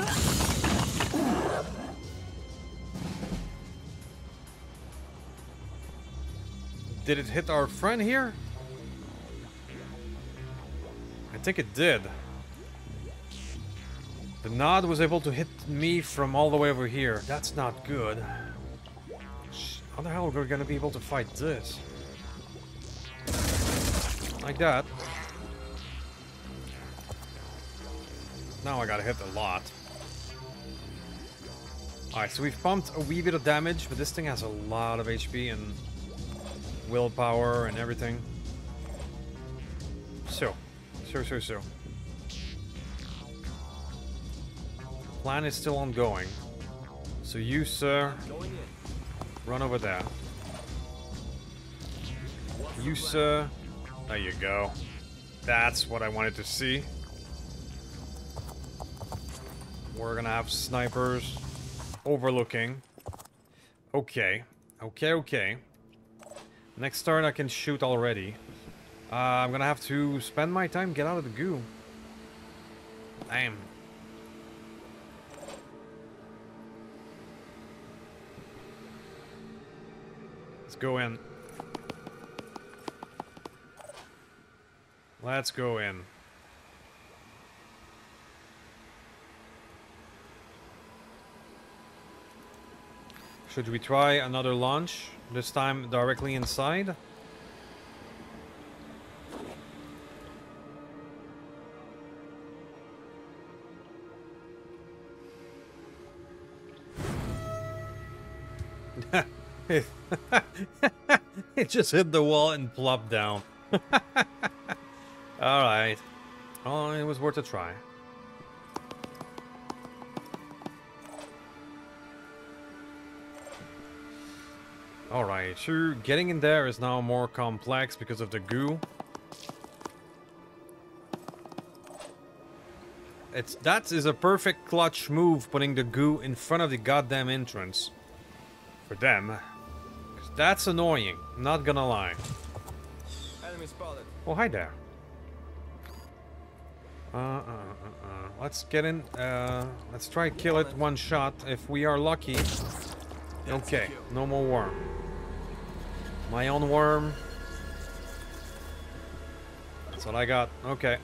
Did it hit our friend here? I think it did. The nod was able to hit me from all the way over here. That's not good. How the hell are we gonna be able to fight this? Like that. Now I gotta hit a lot. Alright, so we've pumped a wee bit of damage, but this thing has a lot of HP and willpower and everything. So. Plan is still ongoing. So you, sir, run over there. You, sir. There you go. That's what I wanted to see. We're gonna have snipers overlooking. Okay. Okay. Next turn I can shoot already. I'm gonna have to spend my time, get out of the goo. Damn. Let's go in. Let's go in. Should we try another launch? This time directly inside? It just hit the wall and plopped down. Alright. Oh, it was worth a try. Alright, sure, getting in there is now more complex because of the goo. That is a perfect clutch move, putting the goo in front of the goddamn entrance. For them. 'Cause that's annoying, not gonna lie. Enemy spotted. Oh, hi there. Let's get in, let's try kill it one shot. If we are lucky. Okay, no more worm. My own worm. That's what I got. Okay.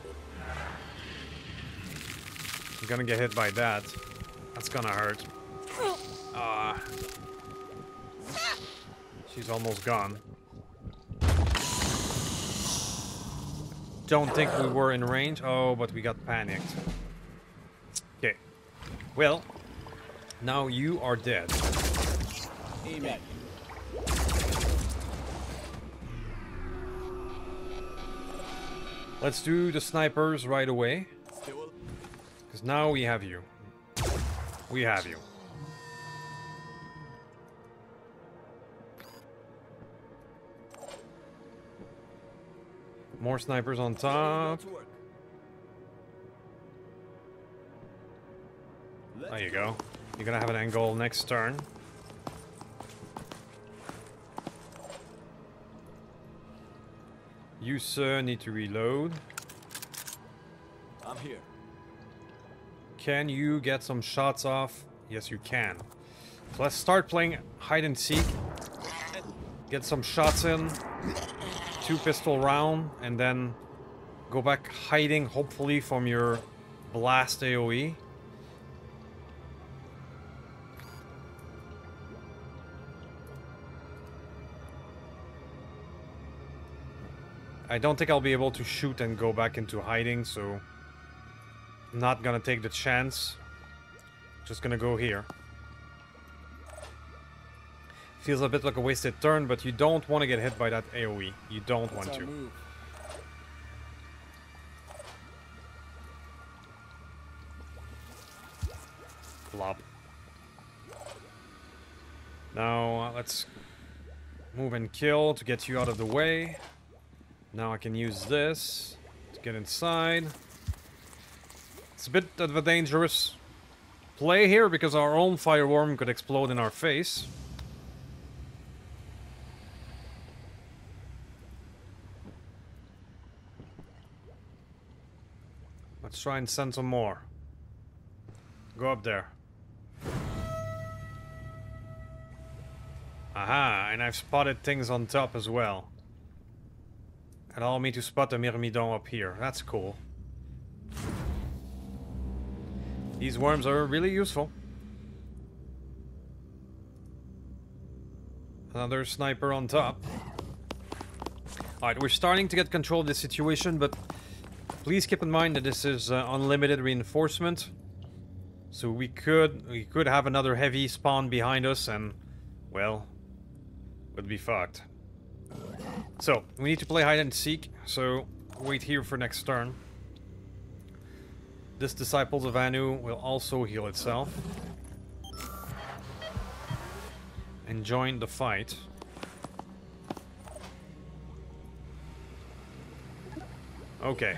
I'm gonna get hit by that. That's gonna hurt. She's almost gone. Don't think we were in range. Oh, but we got panicked. Okay. Well, now you are dead. Amen. Let's do the snipers right away. Still. Because now we have you. We have you. More snipers on top. There you go. You're gonna have an angle next turn. You, sir, need to reload. I'm here. Can you get some shots off? Yes, you can. So let's start playing hide and seek. Get some shots in. 2 pistol round, and then go back hiding, hopefully, from your blast AoE. I don't think I'll be able to shoot and go back into hiding, so I'm not gonna take the chance. Just gonna go here. Feels a bit like a wasted turn, but you don't want to get hit by that AoE. You don't want to. Move. Flop. Now, let's Move and kill to get you out of the way. Now I can use this to get inside. It's a bit of a dangerous play here because our own fireworm could explode in our face. Let's try and send some more. Go up there. Aha, and I've spotted things on top as well. Allow me to spot the Myrmidon up here. That's cool. These worms are really useful. Another sniper on top. Alright, we're starting to get control of the situation, but please keep in mind that this is unlimited reinforcement. So we could have another heavy spawn behind us and, well, would be fucked. So, we need to play hide and seek, so wait here for next turn. This Disciples of Anu will also heal itself. And join the fight. Okay.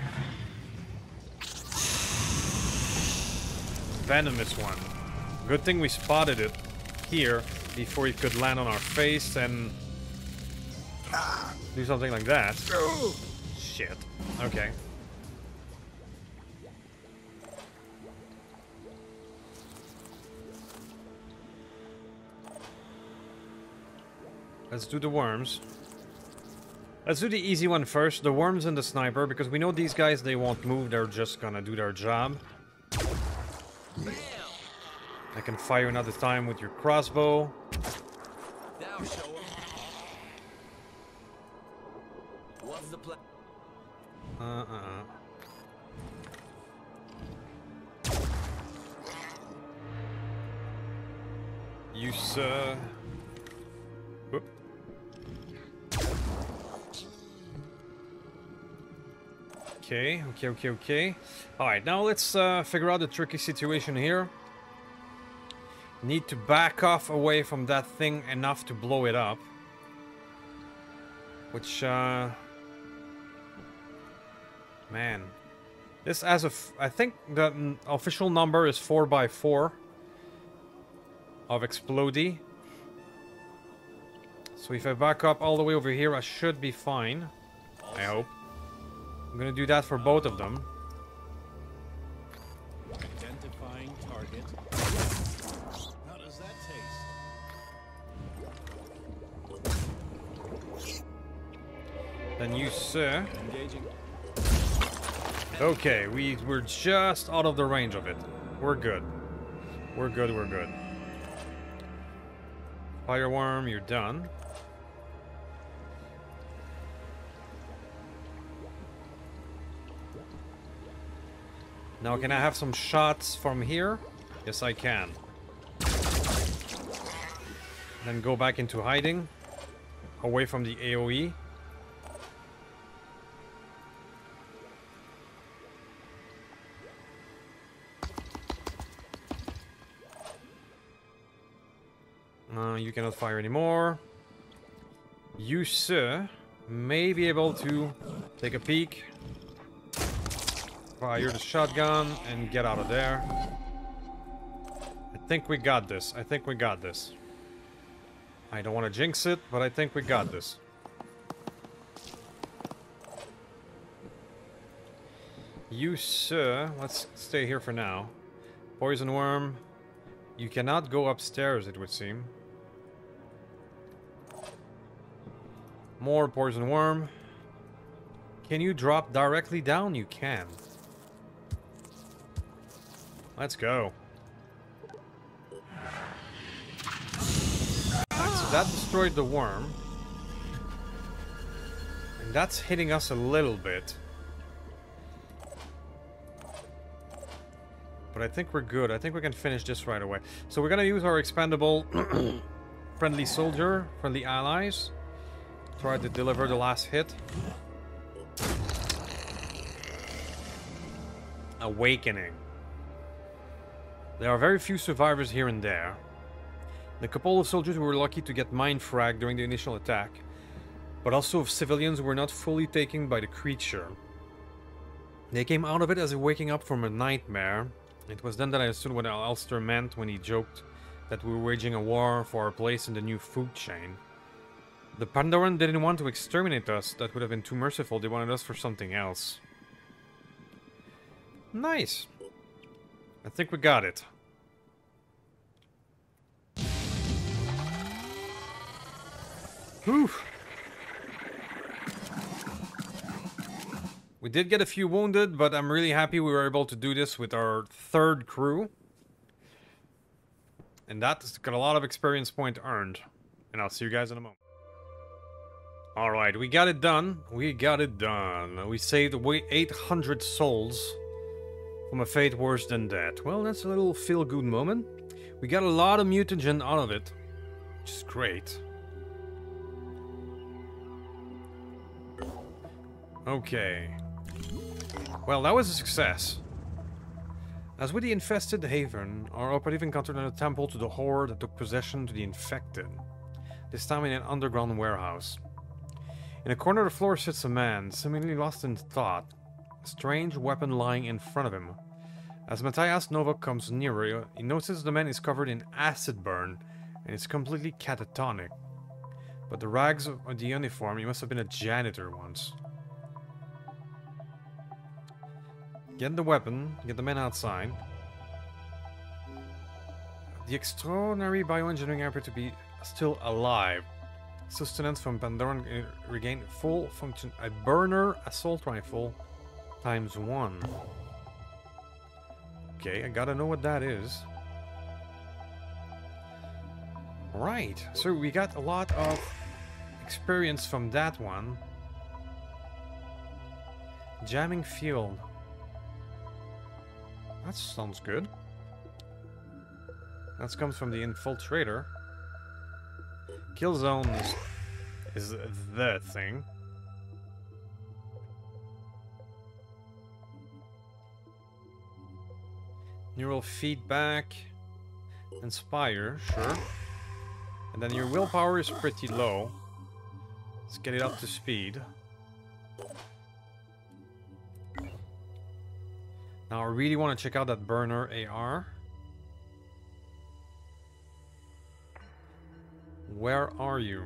Venomous one. Good thing we spotted it here before it could land on our face and do something like that. Shit. Okay. Let's do the worms. Let's do the easy one first, the worms and the sniper, because we know these guys, they won't move, they're just gonna do their job. I can fire another time with your crossbow. Now show 'em. What's the plan? Use, whoop. Okay. Alright, now let's figure out the tricky situation here. Need to back off away from that thing enough to blow it up. Which, man. This has a... I think the official number is 4x4 of explodey. So if I back up all the way over here, I should be fine. I hope. I'm gonna do that for both of them. Identifying target. How does that taste? Then you, sir. Engaging. Okay, we're just out of the range of it. We're good. We're good. Fireworm, you're done. Now, can I have some shots from here? Yes, I can. Then go back into hiding. Away from the AoE. You cannot fire anymore. You, sir, may be able to take a peek. Fire the shotgun and get out of there. I think we got this. I don't want to jinx it, but I think we got this. You, sir, let's stay here for now. Poison worm. You cannot go upstairs, it would seem. More poison worm. Can you drop directly down? You can. Let's go. Alright, so that destroyed the worm. And that's hitting us a little bit. But I think we're good. I think we can finish this right away. So we're gonna use our expandable friendly soldier, friendly allies. Try to deliver the last hit. Awakening. There are very few survivors here and there. The couple of soldiers were lucky to get mind-fragged during the initial attack, but also of civilians who were not fully taken by the creature. They came out of it as waking up from a nightmare. It was then that I understood what Ulster meant when he joked that we were waging a war for our place in the new food chain. The Pandoran didn't want to exterminate us, that would have been too merciful, they wanted us for something else. Nice! I think we got it. Whew! We did get a few wounded, but I'm really happy we were able to do this with our third crew. And that's got a lot of experience point earned. And I'll see you guys in a moment. Alright, we got it done. We got it done. We saved 800 souls from a fate worse than death. Well, that's a little feel-good moment. We got a lot of mutagen out of it, which is great. Okay. Well, that was a success. As with the infested haven, our operative encountered a temple to the Horde that took possession to the infected. This time in an underground warehouse. In a corner of the floor sits a man, seemingly lost in thought, a strange weapon lying in front of him. As Matthias Nova comes nearer, he notices the man is covered in acid burn and is completely catatonic. But the rags of the uniform, he must have been a janitor once. Get the weapon, get the man outside. The extraordinary bioengineering appear to be still alive. Sustenance from Pandoran regained full function. A burner assault rifle ×1. Okay, I gotta know what that is. Right, so we got a lot of experience from that one. Jamming field. That sounds good. That comes from the infiltrator. Kill zone is the thing. Neural feedback. Inspire, sure. And then your willpower is pretty low. Let's get it up to speed. Now I really want to check out that burner AR. Where are you?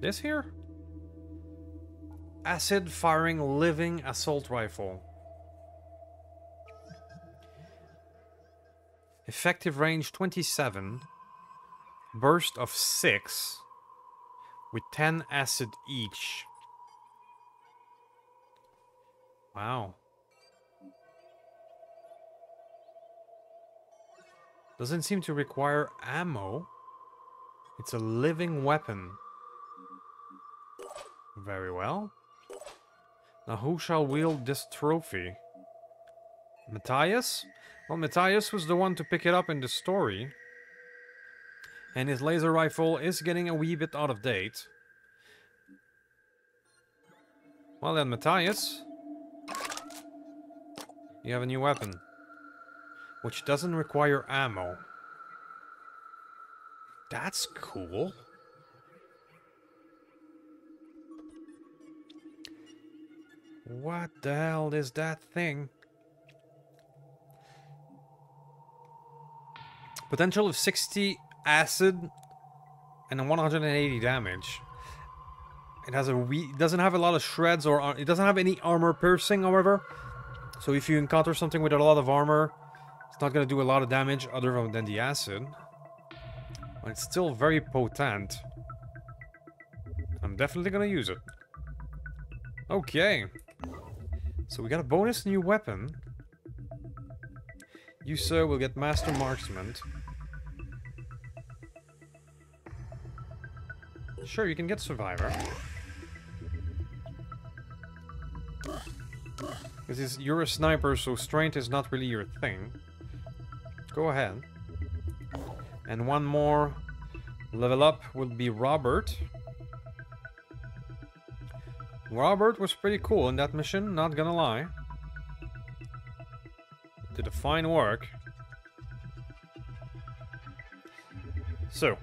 This here? Acid firing living assault rifle. Effective range 27. Burst of 6. With 10 acid each. Wow. Doesn't seem to require ammo. It's a living weapon. Very well. Now who shall wield this trophy? Matthias? Well, Matthias was the one to pick it up in the story. And his laser rifle is getting a wee bit out of date. Well then, Matthias. You have a new weapon. Which doesn't require ammo. That's cool. What the hell is that thing? Potential of 60 acid and 180 damage. It has it doesn't have a lot of shreds or it doesn't have any armor piercing, however. So if you encounter something with a lot of armor, it's not going to do a lot of damage other than the acid. But it's still very potent. I'm definitely going to use it. Okay. So we got a bonus new weapon. You, sir, will get Master Marksman. Sure, you can get Survivor. Because you're a sniper, so strength is not really your thing. Go ahead. And one more level up will be Robert. Robert was pretty cool in that mission, not gonna lie. Did a fine work. So,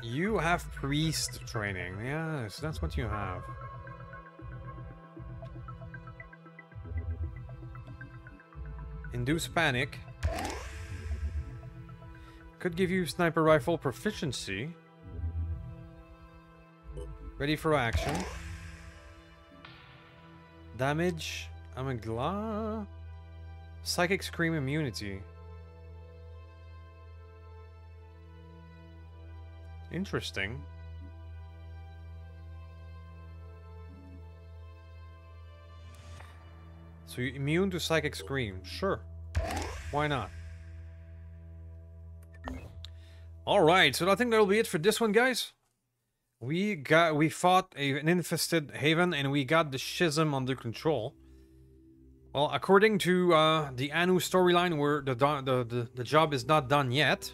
you have priest training. Yes, that's what you have. Induce panic. Could give you sniper rifle proficiency. Ready for action. Damage. Amygdala. Psychic scream immunity. Interesting. So you're immune to psychic scream. Sure. Why not? Alright, so I think that'll be it for this one, guys. We fought an infested haven and we got the schism under control. Well, according to the Anu storyline, where the job is not done yet.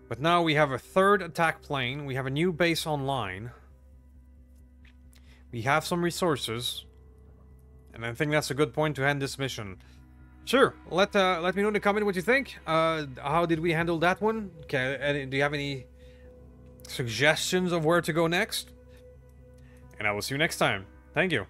But now we have a third attack plane. We have a new base online. We have some resources. And I think that's a good point to end this mission. Sure, let me know in the comment what you think. How did we handle that one? Okay, do you have any suggestions of where to go next? And I will see you next time. Thank you.